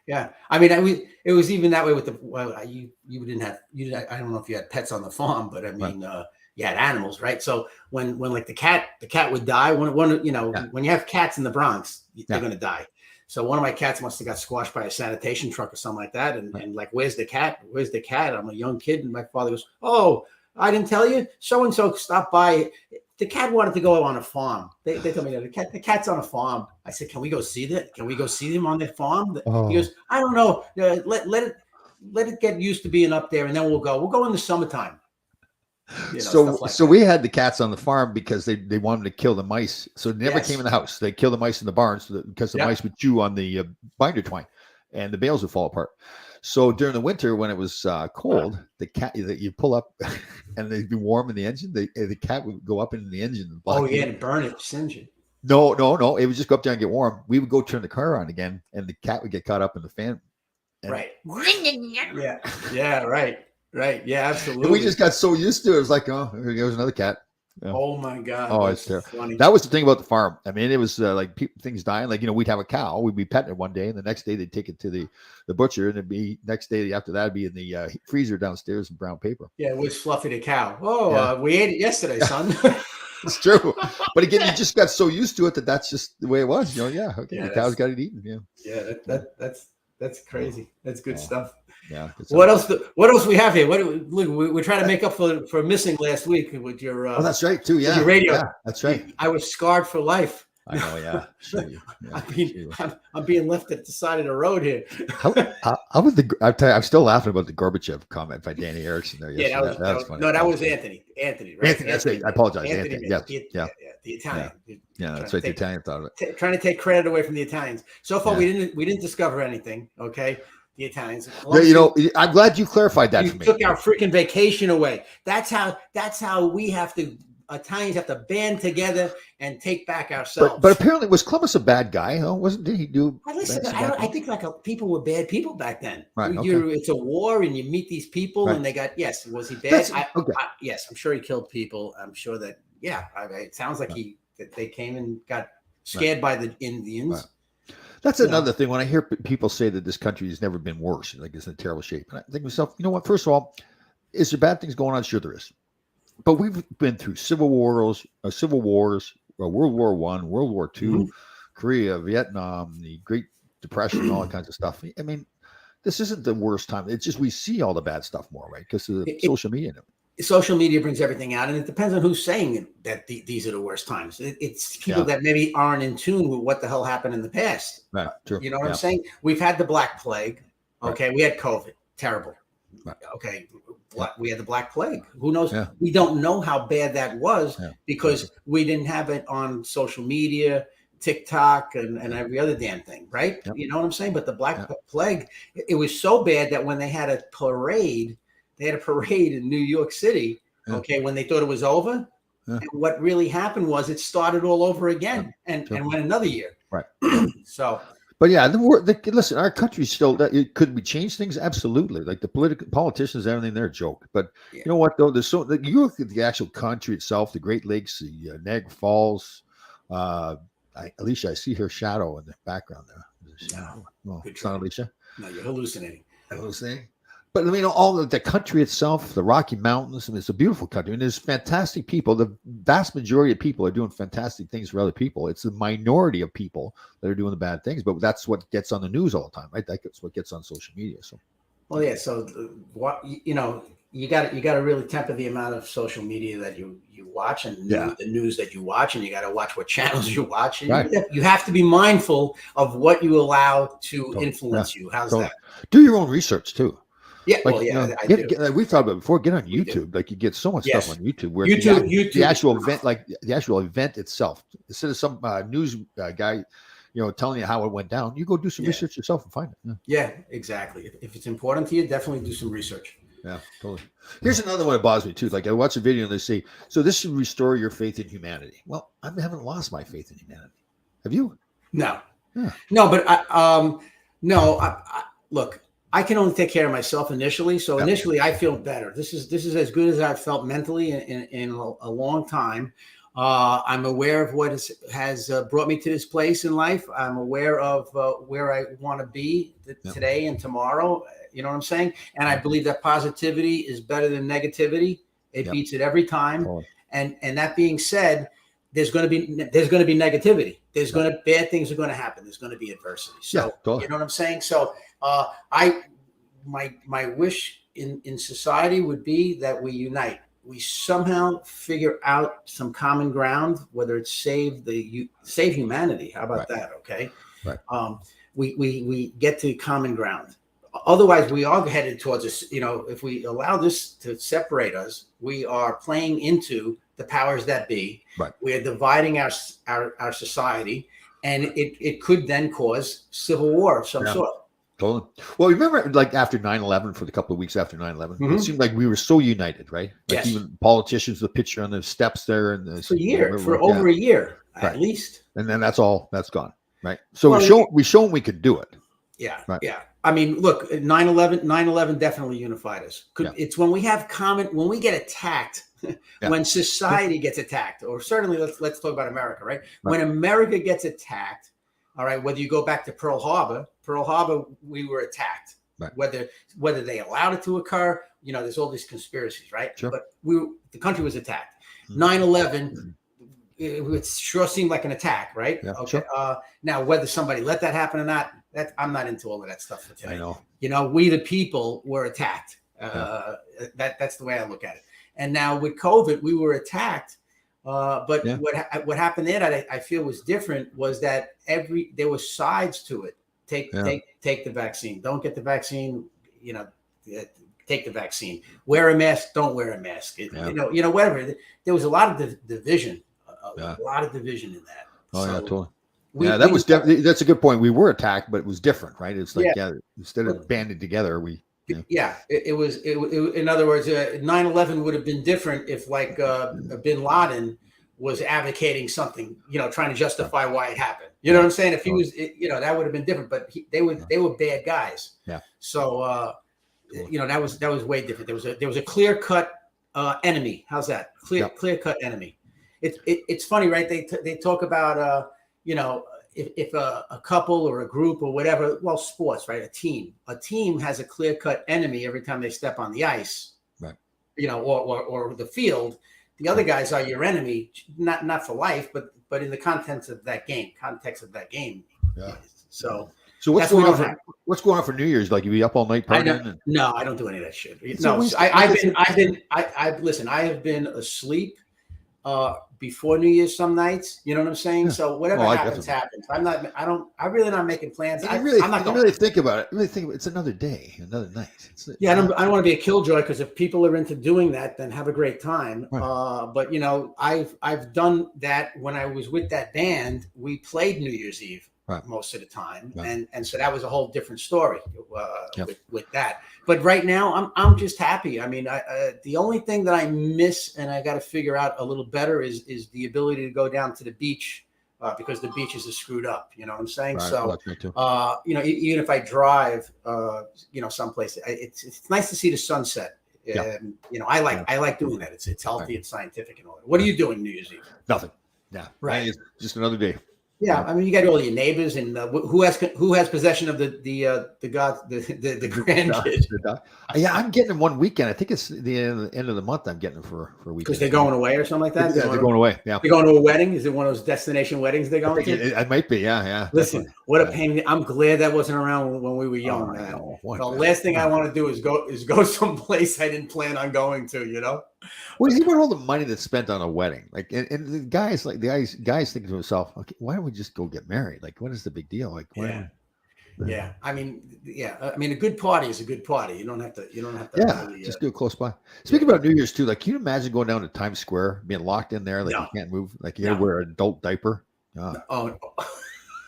Yeah. I mean, it was even that way with you I don't know if you had pets on the farm, but I mean, you had animals, right? So when like the cat would die, when you have cats in the Bronx, they're going to die. So one of my cats must have got squashed by a sanitation truck or something like that. And like, where's the cat? Where's the cat? I'm a young kid. And my father goes, oh, I didn't tell you. So-and-so stopped by. The cat wanted to go on a farm. They told me that the cat's on a farm. I said, can we go see that? Can we go see them on their farm? Oh. He goes, I don't know. Let it get used to being up there. And then we'll go in the summertime. So we had the cats on the farm because they wanted to kill the mice. So they never came in the house. They killed the mice in the barns because the mice would chew on the binder twine and the bales would fall apart. So during the winter when it was cold, the cat that you pull up and they'd be warm in the engine, the cat would go up into the engine. And burn it, singe it. No. It would just go up there and get warm. We would go turn the car on again and the cat would get caught up in the fan. Right. Yeah, right. Right. Yeah, absolutely. And we just got so used to it. It was like, oh, here goes another cat. Yeah. Oh my God. Oh, it's terrible. Funny. That was the thing about the farm. I mean, it was like things dying. Like, we'd have a cow, we'd be petting it one day, and the next day they'd take it to the butcher, and it'd be next day after that it'd be in the freezer downstairs in brown paper. Yeah, it was Fluffy the cow. Oh, we ate it yesterday, son. It's true. But again, you just got so used to it that's just the way it was. The cow's got it eaten. Yeah, that's crazy. That's good stuff. Yeah. What else we have here? We're trying to make up for missing last week with your. Oh, that's right too. Yeah. Your radio. Yeah, that's right. I was scarred for life. I know. Yeah. Sure. I'm being left at the side of the road here. How would I'm still laughing about the Gorbachev comment by Danny Erickson there. Yeah, that was funny. No, that was Anthony. Anthony, right? Anthony, that's right. I apologize. Anthony. Yes. Yeah. The Italian. Yeah, that's right. The Italian thought of it. Trying to take credit away from the Italians. So far, we didn't discover anything. Okay. The Italians. I'm glad you clarified that for me. Took our freaking vacation away. That's how we have to. Italians have to band together and take back ourselves. But apparently, was Columbus a bad guy? Did he do? I think people were bad people back then. Right. It's a war, and you meet these people, and they got. Yes, was he bad? Yes, I'm sure he killed people. I'm sure that. Yeah, it sounds like they came and got scared by the Indians. Right. That's another thing. When I hear people say that this country has never been worse, like it's in terrible shape, and I think to myself, you know what? First of all, is there bad things going on? Sure, there is. But we've been through civil wars, World War I, World War II, Korea, Vietnam, the Great depression and all that kinds of stuff. I mean, this isn't the worst time. It's just we see all the bad stuff more, right? Because of social media. Social media brings everything out, and it depends on who's saying it, that these are the worst times. It's people that maybe aren't in tune with what the hell happened in the past. Right. True. You know what I'm saying? We've had the Black Plague. Okay. Right. We had COVID. Terrible. Right. Okay. We had the Black Plague. Who knows? Yeah. We don't know how bad that was because we didn't have it on social media, TikTok, and every other damn thing, right? Yep. You know what I'm saying? But the Black Plague, it was so bad that when they had a parade in New York City, okay, when they thought it was over, and what really happened was it started all over again and went another year. Right. So. But yeah, listen, our country's still. Could we change things? Absolutely. Like the politicians, everything, they're a joke. But you know what though? There's you look at the actual country itself, the Great Lakes, the Niagara Falls. Alicia, I see her shadow in the background there. No, it's not Alicia. No, you're hallucinating. But I mean, all the country itself, the Rocky Mountains, I mean, it's a beautiful country, and there's fantastic people. The vast majority of people are doing fantastic things for other people. It's the minority of people that are doing the bad things, but that's what gets on the news all the time, right? That's what gets on social media. So, well, yeah. So, what you got to really temper the amount of social media that you watch and the news that you watch, and you got to watch what channels you watch. And right. You have to be mindful of what you allow to influence you. How's that? Do your own research too. Yeah, like, well, yeah, we've talked about before. Get on YouTube. Like you get so much stuff on YouTube. Where YouTube. The actual event, like the actual event itself, instead of some news guy, telling you how it went down, you go do some research yourself and find it. Yeah, exactly. If it's important to you, definitely do some research. Yeah, totally. Here's another one that bothers me too. Like I watch a video and they say, "So this should restore your faith in humanity." Well, I haven't lost my faith in humanity. Have you? No. Yeah. No, but I look. I can only take care of myself initially. So initially I feel better. This is as good as I've felt mentally in a long time. I'm aware of what has brought me to this place in life. I'm aware of where I want to be today and tomorrow. You know what I'm saying? And I believe that positivity is better than negativity. It beats it every time. Oh. And that being said, there's going to be negativity. Bad things are going to happen. There's going to be adversity. So you know what I'm saying? So my wish in society would be that we unite. We somehow figure out some common ground, whether it's save humanity. How about that? Okay. Right. We get to common ground. Otherwise, we are headed towards this. If we allow this to separate us, we are playing into the powers that be. Right. We are dividing our society, and it could then cause civil war of some sort. Totally. Well, remember, like after 9/11, for the couple of weeks after 9/11, it seemed like we were so united, right? Like even politicians, the picture on the steps there, and for over a year at least. And then that's gone, right? So we shown we could do it. Yeah, right. Yeah. I mean, look, 9/11 definitely unified us. It's when we get attacked, when society gets attacked, or certainly let's talk about America, right? When America gets attacked, all right, whether you go back to Pearl Harbor, we were attacked. Right. Whether they allowed it to occur, there's all these conspiracies, right? Sure. But the country was attacked. 9/11, it sure seemed like an attack, right? Yeah, okay. Sure. Now, whether somebody let that happen or not, I'm not into all of that stuff for today. I know. We the people were attacked. That's the way I look at it. And now with COVID, we were attacked. But what happened there that I feel was different was that there were sides to it. Take the vaccine. Don't get the vaccine. Take the vaccine. Wear a mask. Don't wear a mask. Whatever. There was a lot of division. A lot of division in that. Oh, yeah, totally. That was definitely. That's a good point. We were attacked, but it was different, right? It's like instead of banded together, we. It was. In other words, 9/11 would have been different if, like, Bin Laden was advocating something, trying to justify why it happened. You know what I'm saying? If he was, that would have been different. But they were bad guys. Yeah. So, that was way different. There was a clear cut enemy. How's that? Clear cut enemy. It's funny, right? They talk about if a couple or a group or whatever, well, sports, right? A team has a clear cut enemy every time they step on the ice, right? Or the field. The other guys are your enemy, not for life, but in the context of that game. Yeah. So So what's going on for New Year's? Like, you be up all night partying? No, I don't do any of that shit. No, I have been asleep before New Year's some nights. You know what I'm saying? Yeah. So whatever happens. I'm really not making plans. I'm not going to really think about it. Really think it's another day, another night. I don't want to be a killjoy, because if people are into doing that, then have a great time. Right. But you know, I've done that when I was with that band. We played New Year's Eve. Right. Most of the time, right. and so that was a whole different story with that. But right now, I'm just happy. I mean, the only thing that I miss, and I got to figure out a little better, is the ability to go down to the beach, because the beaches are screwed up. You know what I'm saying? Right. So, you know, even if I drive, you know, someplace, it's nice to see the sunset. Yeah. You know, I like doing that. It's healthy, right. It's scientific, and all that. What are you doing New Year's Eve? Nothing. Yeah. Right. It's just another day. Yeah, I mean, you got all your neighbors, and who has possession of the grandkids? Yeah, I'm getting them one weekend. I think it's the end of the month. I'm getting them for a weekend because they're going away or something like that. Yeah, they're going away. Yeah, they're going to a wedding. Is it one of those destination weddings they're going to? It might be. Yeah. Listen, definitely. What a pain! I'm glad that wasn't around when we were young, man. The last thing I want to do is go someplace I didn't plan on going to. You know. What do you think about all the money that's spent on a wedding? Like, and the guys thinking to himself, okay, why don't we just go get married? Like, what is the big deal? Like, yeah. I mean, a good party is a good party. You don't have to. Yeah, really, just do it close by. Speaking about New Year's too, like, can you imagine going down to Times Square, being locked in there, like you can't move, like you got to wear an adult diaper? Oh,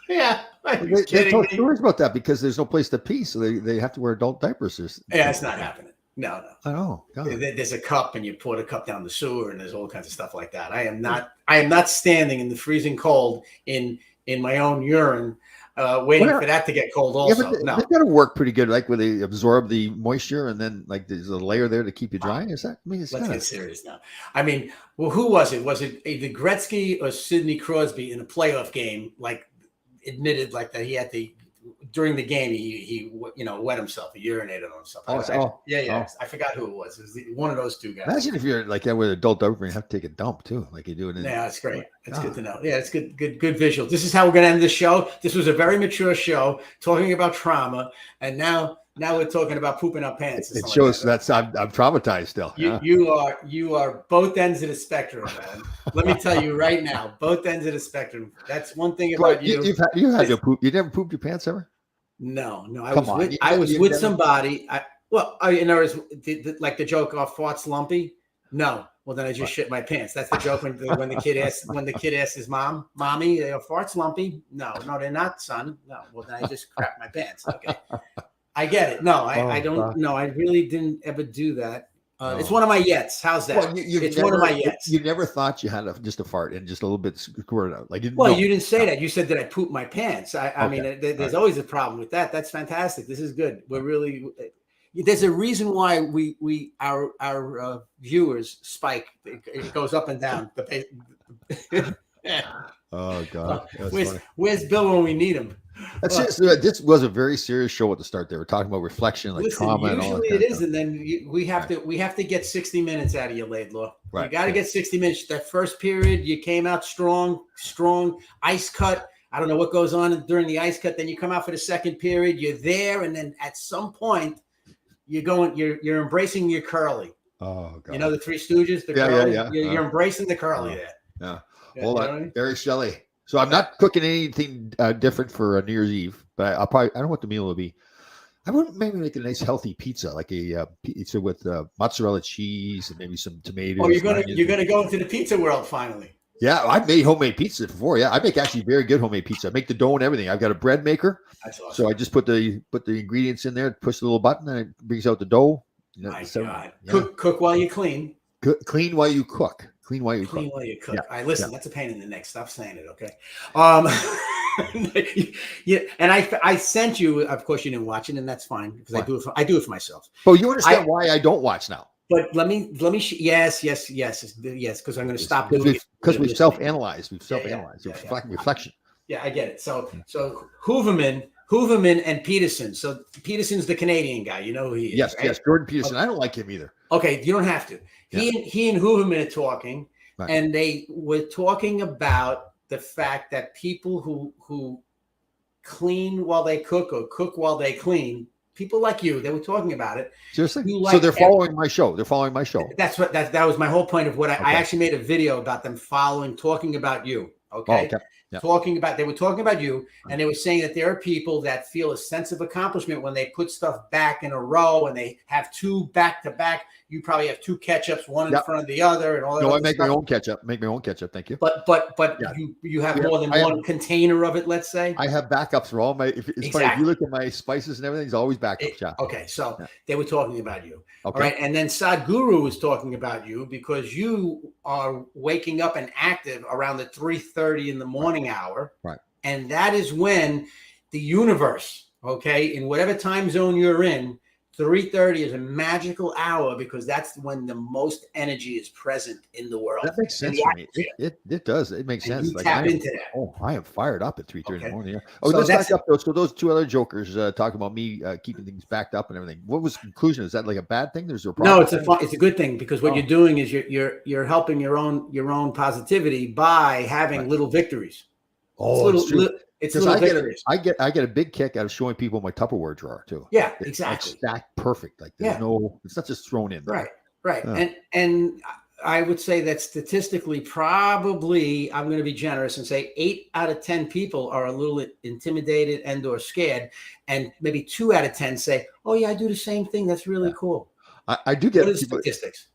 yeah. They told stories about that because there's no place to pee, so they have to wear adult diapers. Yeah, it's not happening. No. Oh, there's a cup, and you pour the cup down the sewer, and there's all kinds of stuff like that. I am not standing in the freezing cold in my own urine, waiting for that to get cold. Also, no, they've got to work pretty good, like where they absorb the moisture, and then like there's a layer there to keep you dry. Is that? I mean, let's get serious now. I mean, well, who was it? Was it either Gretzky or Sidney Crosby in a playoff game? Like, admitted like that he had to. During the game, he wet himself. He urinated on himself. I forgot who it was. It was one of those two guys. Imagine if you're like that with adult diaper and have to take a dump too, like you do it. Yeah, that's great. That's good to know. Yeah, it's good visual. This is how we're going to end the show. This was a very mature show talking about trauma, and now we're talking about pooping our pants. It shows that's I'm traumatized still. You are both ends of the spectrum, man. Let me tell you right now, both ends of the spectrum. That's one thing about you. You had to poop. You never pooped your pants ever? No. I was with somebody. Like the joke off farts lumpy. No. Well, then I just shit my pants. That's the joke when the kid asks his mom, "Mommy, are farts lumpy?" No, they're not, son. No. Well, then I just crap my pants. Okay. I get it. No, I don't. No, I really didn't ever do that. It's one of my yets. How's that? Well, it's one of my yets. You never thought you had just a fart and just a little bit squirted out. Like, you didn't say that. You said that I pooped my pants. I mean, there's always a problem with that. That's fantastic. This is good. We're really. There's a reason why our viewers spike. It goes up and down. Oh God! Where's Bill when we need him? This was a very serious show at the start. They were talking about reflection, like trauma, and all that. Usually it is, and then we have to get 60 minutes out of you, Laidlaw. Right. You got to get 60 minutes. That first period, you came out strong, ice cut. I don't know what goes on during the ice cut. Then you come out for the second period. You're there, and then at some point, you're embracing your curly. Oh God! You know the Three Stooges. The curly. Yeah. You're embracing the curly there. Yeah. Hold on, Barry Shelley. So I'm not cooking anything different for New Year's Eve, but I don't know what the meal will be. I would maybe make a nice healthy pizza, like a pizza with mozzarella cheese and maybe some tomatoes. Oh, you're gonna go into the pizza world finally. Yeah, I've made homemade pizza before. Yeah, I make actually very good homemade pizza. I make the dough and everything. I've got a bread maker. That's awesome. So I just put the ingredients in there, push the little button, and it brings out the dough. My God. Yeah. Cook while you clean. Clean while you cook. Clean while you cook. Yeah. All right, listen, that's a pain in the neck. Stop saying it, okay? Yeah, and I sent you. Of course, you didn't watch it, and that's fine because I do it for myself. Oh, you understand why I don't watch now? But let me. Yes, because I'm going to stop doing it because we've self-analyzed. Reflection. Yeah, I get it. So Hooverman and Peterson. So Peterson's the Canadian guy. You know who he is. Yes, right? Yes, Jordan Peterson. Okay. I don't like him either. Okay, you don't have to. He and Hooverman are talking, right. And they were talking about the fact that people who clean while they cook or cook while they clean. People like you, they were talking about it. Seriously? So they're following my show. They're following my show. That's what that was my whole point of what I actually made a video about them talking about you. Okay. Yeah. They were talking about you, and they were saying that there are people that feel a sense of accomplishment when they put stuff back in a row and they have two back to back. You probably have two ketchups, one in front of the other, and all that. No, I make my own ketchup. Thank you. But you have more than one container of it. Let's say I have backups for all my. It's funny if you look at my spices and everything. It's always backups. Okay, so they were talking about you. Okay. All right, and then Sadhguru was talking about you because you are waking up and active around the 3:30 in the morning hour. Right. And that is when the universe, in whatever time zone you're in, 3:30 is a magical hour because that's when the most energy is present in the world. That makes sense to me. It does. It makes sense. You tap into that. Oh, I am fired up at 3:30 in the morning. Yeah. Oh, so let's back up though. So those two other jokers talking about me keeping things backed up and everything. What was the conclusion? Is that like a bad thing? There's a problem? No, it's a good thing because what you're doing is you're helping your own positivity by having little victories. Oh, it's true. It's little victories. I get a big kick out of showing people my Tupperware drawer too. Yeah, exactly. It's stacked perfect. Like there's it's not just thrown in. Right. And I would say that statistically, probably I'm going to be generous and say 8 out of 10 people are a little intimidated and or scared, and maybe 2 out of 10 say, "Oh yeah, I do the same thing. That's really cool." I do get statistics.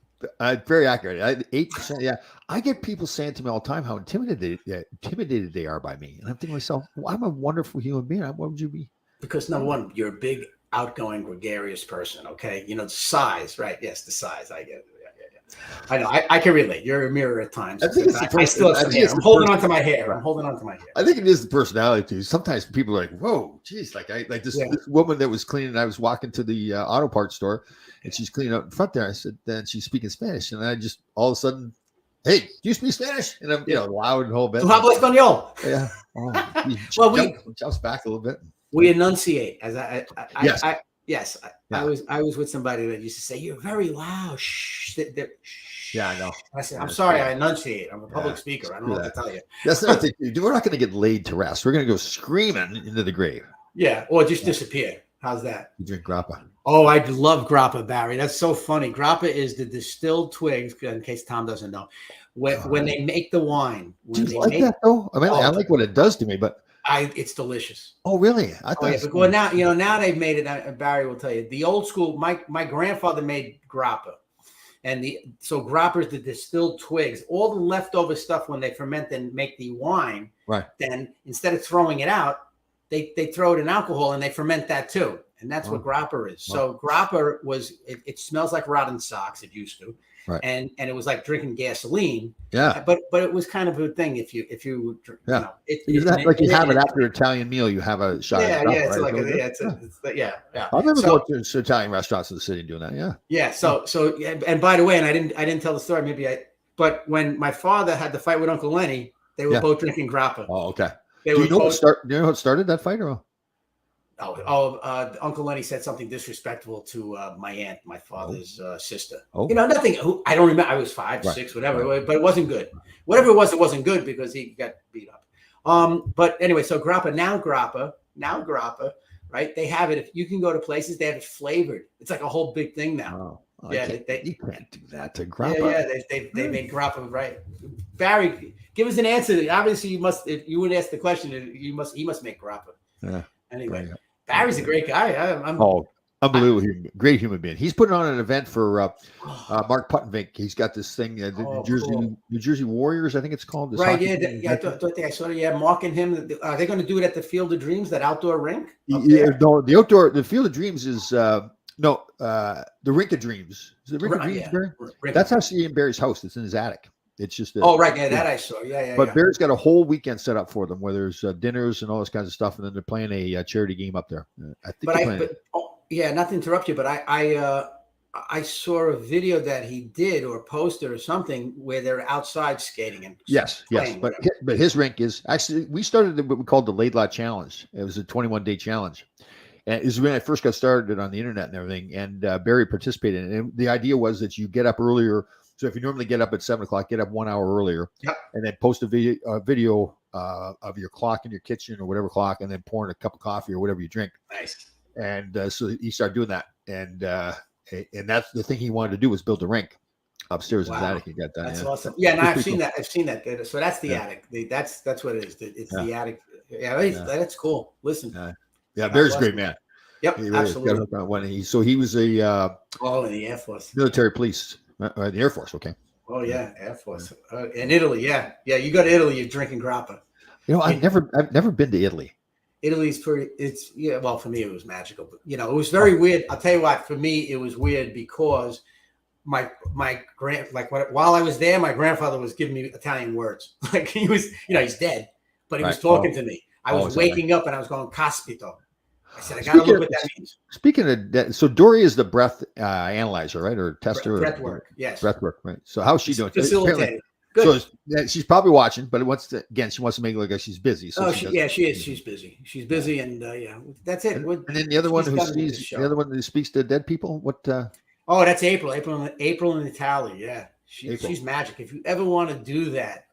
Very accurate. 8%. Yeah, I get people saying to me all the time how intimidated they are by me, and I'm thinking to myself, well, I'm a wonderful human being. What would you be? Because number one, you're a big, outgoing, gregarious person. Okay, the size, right? Yes, the size. I get it. Yeah. I know. I can relate. You're a mirror at times. I still have some hair. I'm holding on to my hair. I think it is the personality too. Sometimes people are like, "Whoa, geez!" Like this woman that was cleaning. I was walking to the auto parts store, and she's cleaning up in front there. I said, then she's speaking Spanish, and I just all of a sudden, "Hey, do you speak Spanish?" And I'm loud and whole bit. Tu hablas español? Yeah. Well, jumps back a little bit. We enunciate as Yes. I was with somebody that used to say, "You're very loud." Shh. Yeah, I know. I said, "I'm sorry, I enunciate. I'm a public speaker. I don't know what to tell you." That's not the thing. We're not going to get laid to rest. We're going to go screaming into the grave. Yeah, or just disappear. How's that? You drink grappa. Oh, I love grappa, Barry. That's so funny. Grappa is the distilled twigs, in case Tom doesn't know. When they make the wine. Do you like that though? I mean, I like what it does to me, but it's delicious. Oh, really? I thought. Well, now they've made it. Barry will tell you the old school. My grandfather made grappa, and so grappa is the distilled twigs. All the leftover stuff when they ferment and make the wine. Right. Then instead of throwing it out, they throw it in alcohol and they ferment that too, and that's what grappa is. So grappa it smells like rotten socks. It used to. Right. And it was like drinking gasoline. Yeah. But it was kind of a thing if you like you have it after an Italian meal, you have a shot. Yeah, of it's right? Yeah. I remember going to Italian restaurants in the city and doing that. Yeah. Yeah. So and by the way, and I didn't tell the story. But when my father had the fight with Uncle Lenny, they were both drinking grappa. Oh, okay. Do you know how it started that fight or? Uncle Lenny said something disrespectful to my aunt, my father's sister. Oh. Nothing. I don't remember. I was 5, 6, whatever, but it wasn't good. Whatever it wasn't good because he got beat up. But anyway, so grappa, right? They have it. If you can go to places, they have it flavored. It's like a whole big thing now. Oh, yeah, you can't do that to grappa. Yeah, they made grappa, right? Barry, give us an answer. Obviously, you must. If you would ask the question, he must make grappa. Yeah. Anyway. Barry's a great guy. Unbelievable, great human being. He's putting on an event for Mark Puttenvink. He's got this thing, New Jersey Warriors, I think it's called. Right? Yeah, I think I saw it. Yeah, Mark and him. Are they going to do it at the Field of Dreams, that outdoor rink? Yeah, no, the Field of Dreams is the Rink of Dreams. Is it Rink of Dreams, Barry? That's actually in Barry's house. It's in his attic. It's just that I saw. But Barry's got a whole weekend set up for them where there's dinners and all this kinds of stuff, and then they're playing a charity game up there. I think. Not to interrupt you, but I saw a video that he did or posted or something where they're outside skating and yes, but his rink is actually, we started what we called the Laidlaw Challenge. It was a 21-day challenge. And it was when I first got started on the internet and everything, and Barry participated in it. And the idea was that you get up earlier. So if you normally get up at 7:00, get up 1 hour earlier, and then post a video of your clock in your kitchen or whatever clock, and then pouring a cup of coffee or whatever you drink. Nice. And so he started doing that, and that's the thing he wanted to do, was build a rink upstairs in his attic. He got that. That's awesome. Yeah, no, I've seen that. I've seen that. So that's the attic. That's what it is. It's the attic. Yeah, that's cool. Listen. Yeah, Bear's a great man. Yep, he really absolutely. When he was a in the Air Force, military police, the Air Force. Okay. Oh yeah, Air Force in Italy. Yeah. You go to Italy, you're drinking grappa. I've never been to Italy. Italy's pretty. It's well, for me it was magical, but it was very weird. I'll tell you what. For me, it was weird because while I was there, my grandfather was giving me Italian words. Like he was, he's dead, but he was talking to me. I was waking up and I was going, "Caspito." I said, "I got to look what that means." Speaking of that, so Dory is the breath analyzer, right, or tester? Breath work, yes. Breath work, right? So how's she doing? Facilitated. Good. So she's probably watching, but she wants to make it look like she's busy. So she is. She's busy. She's busy, and that's it. And then the other one who speaks to dead people. What? Oh, that's April. April in Italy. Yeah, she's magic. If you ever want to do that,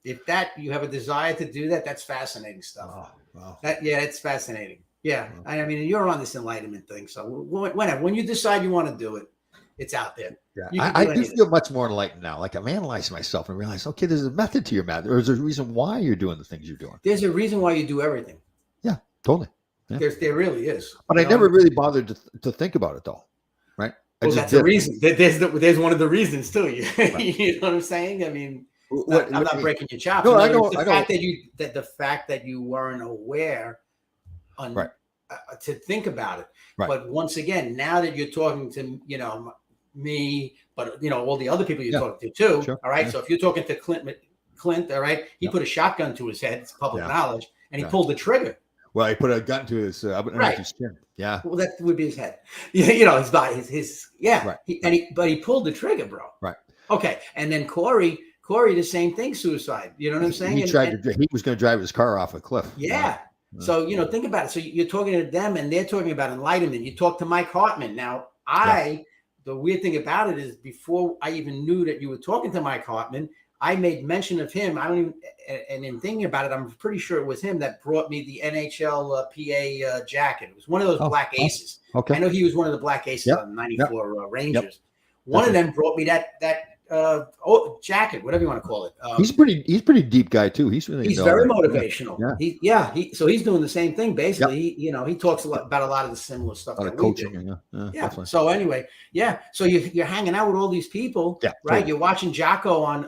you have a desire to do that, that's fascinating stuff. Oh, wow. It's fascinating. Yeah, wow. I mean, you're on this enlightenment thing. So when you decide you want to do it, it's out there. Yeah, I do feel much more enlightened now. Like I'm analyzing myself and realize, okay, there's a method to your madness. There's a reason why you're doing the things you're doing. There's a reason why you do everything. Yeah, totally. Yeah. There really is. But I never really bothered to think about it, though. Right? Well, that's the reason. There's one of the reasons too. Right. You know what I'm saying? I mean, I'm not breaking your chops. No, I know. The fact that you weren't aware to think about it. Right. But once again, now that you're talking to me, but all the other people you're talking to too. Sure. All right. Yeah. So if you're talking to Clint, all right, he put a shotgun to his head. It's public knowledge, and he pulled the trigger. Well, he put a gun to his his chin. Yeah. Well, that would be his head. His body, his Right. But he pulled the trigger, bro. Right. Okay. And then Corey, the same thing, suicide. You know what I'm saying? He was going to drive his car off a cliff. Yeah. So, think about it. So you're talking to them and they're talking about enlightenment. You talk to Mike Hartman. Now, the weird thing about it is before I even knew that you were talking to Mike Hartman, I made mention of him. And in thinking about it, I'm pretty sure it was him that brought me the NHL PA jacket. It was one of those Black Aces. Okay. I know he was one of the Black Aces on the 94 Rangers. Yep. One of them brought me that jacket, whatever you want to call it. He's a pretty deep guy too. He's very motivational. Yeah. So he's doing the same thing basically. Yep. He talks about a lot of the similar stuff. A lot of coaching. Yeah. So anyway, so you're hanging out with all these people, right? Totally. You're watching Jocko on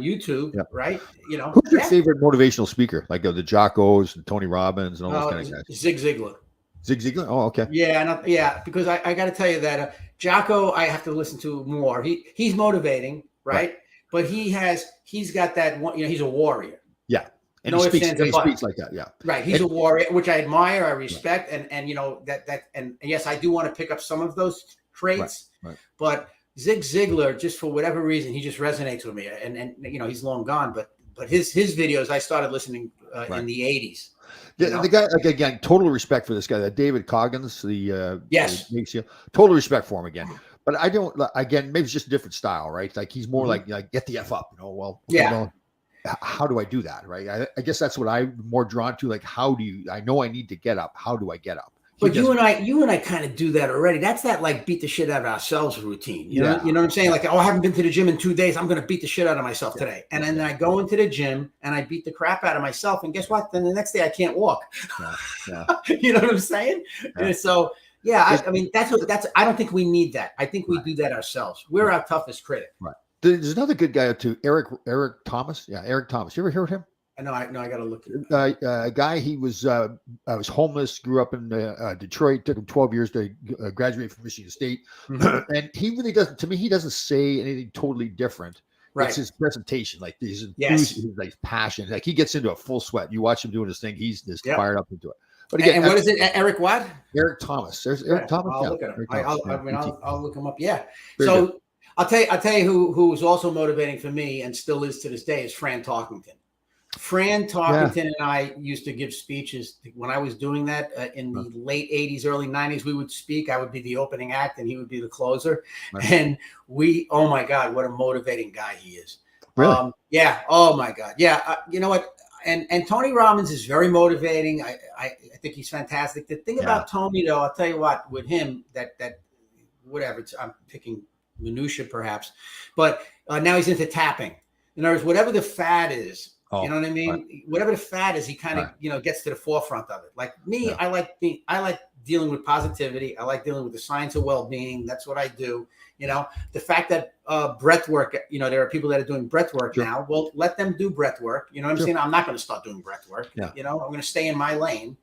YouTube, right? Who's your favorite motivational speaker? Like the Jockos and Tony Robbins and all those kind of guys. Zig Ziglar. Zig Ziglar. Oh, okay. Yeah, because I got to tell you that Jocko, I have to listen to more. He's motivating, right? But he's got that one. He's a warrior. Yeah, and he speaks like that. Yeah, right. He's a warrior, which I admire, I respect, and and yes, I do want to pick up some of those traits. Right. But Zig Ziglar, just for whatever reason, he just resonates with me, and he's long gone, but his videos I started listening in the 80s. The guy, again, total respect for this guy, David Coggins, total respect for him again. But I don't, again, maybe it's just a different style, right? Like he's more like get the F up, how do I do that, right? I guess that's what I'm more drawn to. Like, I know I need to get up. How do I get up? But you and I kind of do that already. That's that like beat the shit out of ourselves routine. You know what I'm saying? Like, I haven't been to the gym in 2 days. I'm going to beat the shit out of myself today. And then I go into the gym and I beat the crap out of myself. And guess what? Then the next day I can't walk. You know what I'm saying? And so, I mean, I don't think we need that. I think we do that ourselves. We're our toughest critic. Right. There's another good guy too, Eric Thomas. Yeah, Eric Thomas. You ever hear of him? No, I got to look at it. A guy, he was homeless, grew up in Detroit, took him 12 years to graduate from Michigan State. Mm-hmm. And he really doesn't, to me, he doesn't say anything totally different. Right. It's his presentation, like his like passion. Like he gets into a full sweat. You watch him doing his thing, he's just fired up into it. But again, and what is it? Eric what? Eric Thomas. There's Eric Thomas. I'll look at him. I'll look him up. Yeah. Very good. I'll tell you who was also motivating for me and still is to this day is Fran Tarkenton. Fran Tarkenton and I used to give speeches when I was doing that in the late 80s, early 90s. We would speak. I would be the opening act and he would be the closer. Right. And oh my God, what a motivating guy he is. Really? Yeah. Oh my God. Yeah. You know what? and Tony Robbins is very motivating. I think he's fantastic. The thing about Tony, though, I'll tell you what, with him, that whatever, I'm picking minutia perhaps, but now he's into tapping. In other words, whatever the fad is, you know what I mean? Right. Whatever the fad is, he kind of gets to the forefront of it. Like me, I like dealing with positivity. I like dealing with the science of well-being. That's what I do. The fact that breath work, there are people that are doing breath work now. Well, let them do breath work. You know what I'm saying? I'm not going to start doing breath work. I'm going to stay in my lane.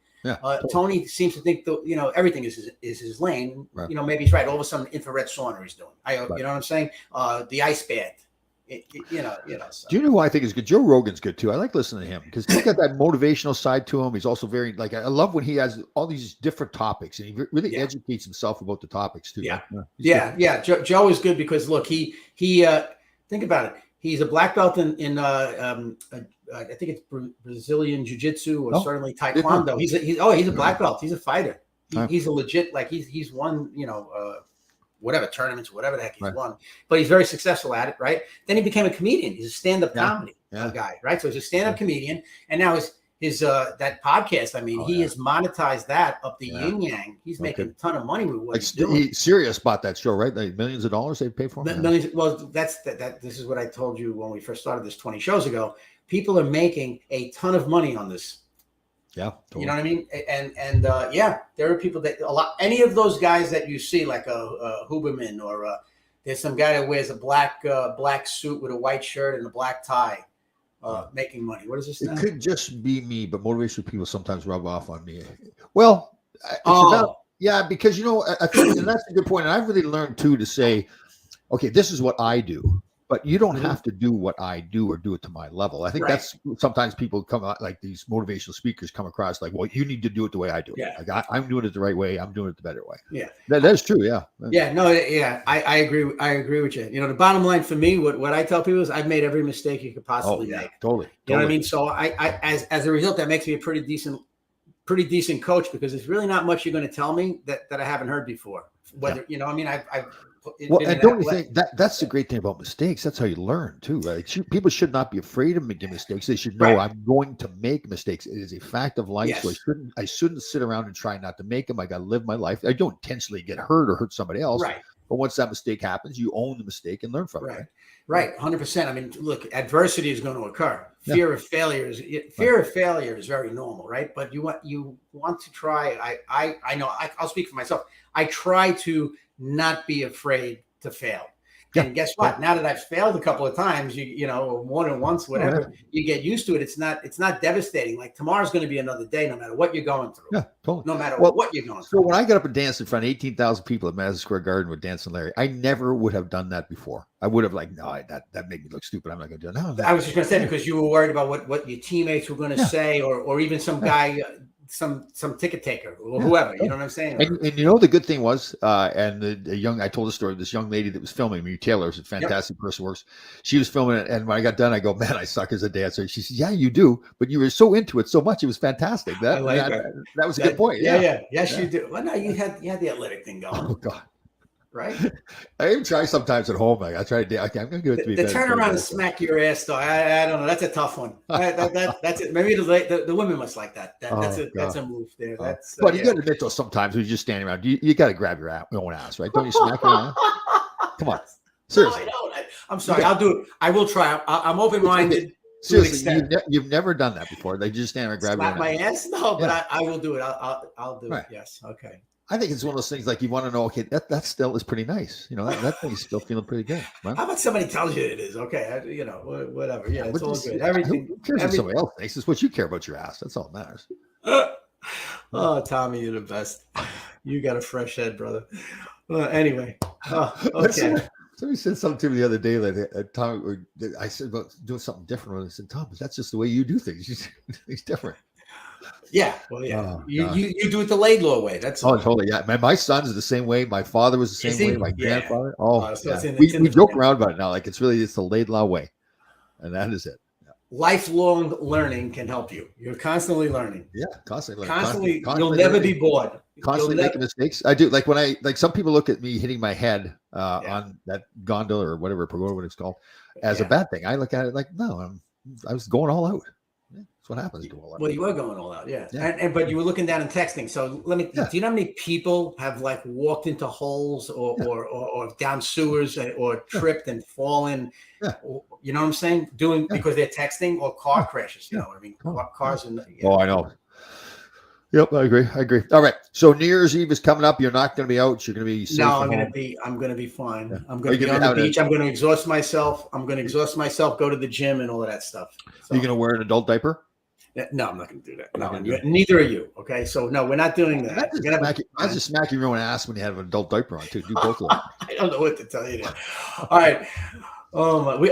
Tony seems to think that, everything is his lane. Right. Maybe he's right. All of a sudden, infrared sauna he's doing. You know what I'm saying? The ice bath. So. Do you know who I think is good? Joe Rogan's good too. I like listening to him because he's got that motivational side to him. He's also very I love when he has all these different topics and he really educates himself about the topics too. Joe is good because look, he think about it. He's a black belt in I think it's Brazilian jiu-jitsu or certainly Taekwondo. He's a black belt. He's a fighter. He's a legit he's won whatever tournaments, whatever the heck he's won, but he's very successful at it, right? Then he became a comedian. He's a stand-up comedy guy, right? So he's a stand-up comedian, and now his that podcast. I mean, he has monetized that up the yin yang. He's making a ton of money with what he's doing. He's serious about that show, right? Like millions of dollars they pay for him. Millions. Well, that's that. This is what I told you when we first started this 20 shows ago. People are making a ton of money on this. Yeah, totally. You know what I mean? And there are people that any of those guys that you see, like a Huberman or there's some guy that wears a black suit with a white shirt and a black tie, making money. What is this? It could just be me, but motivational people sometimes rub off on me. Well, because I think and that's a good point. And I've really learned too to say, okay, this is what I do. But you don't have to do what I do or do it to my level. I think that's sometimes people come out like these motivational speakers come across like, well, you need to do it the way I do it. Yeah. Like I'm doing it the right way. I'm doing it the better way. Yeah. That's true. Yeah. Yeah. No, yeah. I agree. I agree with you. The bottom line for me, what I tell people is I've made every mistake you could possibly make. Totally. You know what I mean? So as a result, that makes me a pretty decent coach because there's really not much you're going to tell me that I haven't heard before. Whether, I've and don't you think that's the great thing about mistakes? That's how you learn too, right? People should not be afraid of making mistakes. They should know I'm going to make mistakes. It is a fact of life. Yes. So I shouldn't sit around and try not to make them. I got to live my life. I don't intentionally get hurt or hurt somebody else. Right. But once that mistake happens, you own the mistake and learn from it. Right. 100%. I mean, look, adversity is going to occur. Fear of failure is very normal, right? But you want to try. I know. I'll speak for myself. I try to not be afraid to fail. Yeah. And guess what? Now that I've failed a couple of times, more than once, whatever, you get used to it. It's not devastating. Like tomorrow's going to be another day, no matter what you're going through. Yeah, totally. No matter what you're going through. So when I got up and danced in front of 18,000 people at Madison Square Garden with Dancing Larry, I never would have done that before. I would have that made me look stupid. I'm not going to do it. No, I was just going to say because you were worried about what your teammates were going to say, or even some guy. Some ticket taker or whoever, you know what I'm saying? And the good thing was, and I told the story of this young lady that was filming me, Taylor, is a fantastic person, works. She was filming it. And when I got done, I go, man, I suck as a dancer. She said, yeah, you do, but you were so into it so much. It was fantastic. That was a good point. Yes, you do. Well, no, you had the athletic thing going. Oh God. Right. I even try sometimes at home. I try to. Okay, I'm going to give it to the turn around and smack your ass though. I don't know. That's a tough one. That's it. Maybe the women must like that. That's a move there. But you got to admit though, sometimes when you're just standing around, you got to grab your own ass, right? Don't you smack your ass? Come on, seriously. No, I don't. I'm sorry. I'll do it. I will try. I'm open-minded. Seriously, you've never done that before. They just stand there and grab your my ass. No, but I will do it. I'll do it. Yes. Okay. I think it's one of those things like you want to know, okay, that still is pretty nice. That thing's still feeling pretty good. Right? How about somebody tells you it is? Okay. Whatever. Yeah, it's all good. Everything. Who cares what somebody else thinks? It's what you care about your ass. That's all that matters. Oh, Tommy, you're the best. You got a fresh head, brother. Anyway. Okay. Somebody said something to me the other day that Tommy, I said about doing something different. I said, Tom, that's just the way you do things. It's different. Yeah, well, yeah. You do it the Laidlaw way. That's totally. Yeah, my son's the same way. My father was the same way. My grandfather. We joke around about it now. Like it's the Laidlaw way, and that is it. Yeah. Lifelong learning can help you. You're constantly learning. Yeah, constantly learning. Constantly you'll never be bored. Constantly making mistakes. I do. Like when some people look at me hitting my head on that gondola or whatever pagoda, what it's called, as a bad thing. I look at it like, no, I was going all out. That's what happens to all that. Well, you were going all out, yeah. And but you were looking down and texting. So let me. Do you know how many people have like walked into holes or down sewers or tripped and fallen? Yeah. You know what I'm saying? Because they're texting or car crashes. You know what I mean? Cars and. Oh, I know. Yep, I agree. All right. So New Year's Eve is coming up. You're not going to be out. You're going to be safe. No, I'm going to be fine. Yeah. I'm going to be on the beach. I'm going to exhaust myself. Go to the gym and all of that stuff. So. Are you going to wear an adult diaper? No, I'm not going to do that. No, neither are you. Okay, so no, we're not doing that. I just smack your ass when you have an adult diaper on too. Do both of them. I don't know what to tell you. All right. Oh my! We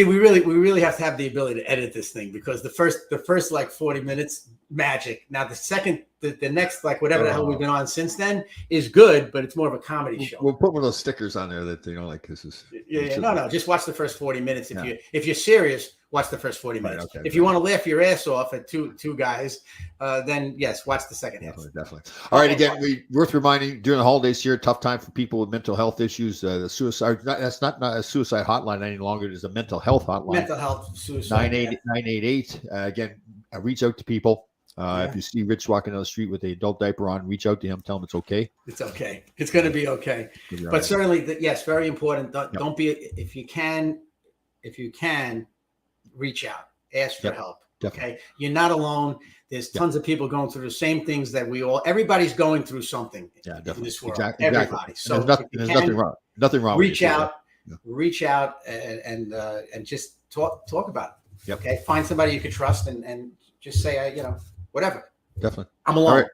really have to have the ability to edit this thing because the first like 40 minutes magic. Now the next like whatever the hell we've been on since then is good, but it's more of a comedy show. We'll put one of those stickers on there that like this is. Yeah. No. Just watch the first 40 minutes if you're serious. Watch the first 40 minutes. Right, okay, if you want to laugh your ass off at two guys, then yes, watch the second half. Definitely. All right. Again, worth reminding during the holidays here, tough time for people with mental health issues. The suicide, that's not a suicide hotline any longer. It is a mental health hotline. Mental health suicide. 988. Again, reach out to people. If you see Rich walking down the street with an adult diaper on, reach out to him. Tell him it's okay. It's okay. It's going to be okay. But certainly, yes, very important. Don't be if you can, reach out, ask for help. Definitely. Okay, you're not alone. There's tons of people going through the same things that everybody's going through something in this world. Exactly. Everybody. So there's nothing wrong. Nothing wrong. Reach out and just talk about it. Yep. Okay. Find somebody you can trust and just say, whatever. Definitely. I'm alone. Right.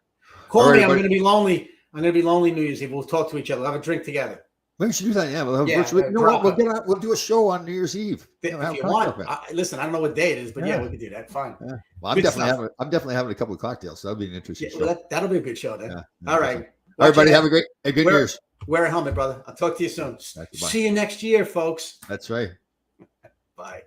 Call me. I'm going to be lonely. I'm going to be lonely New Year's Eve. We'll talk to each other. We'll have a drink together. Maybe we should do that. Yeah. We'll do a show on New Year's Eve. If you want. Listen, I don't know what day it is, but we can do that. Fine. Yeah. Well, I'm definitely having a couple of cocktails. So that'll be an interesting show. Well, that'll be a good show then. Yeah, all right. All right, buddy. Have a good New Year's. Wear a helmet, brother. I'll talk to you soon. See you next year, folks. That's right. Bye.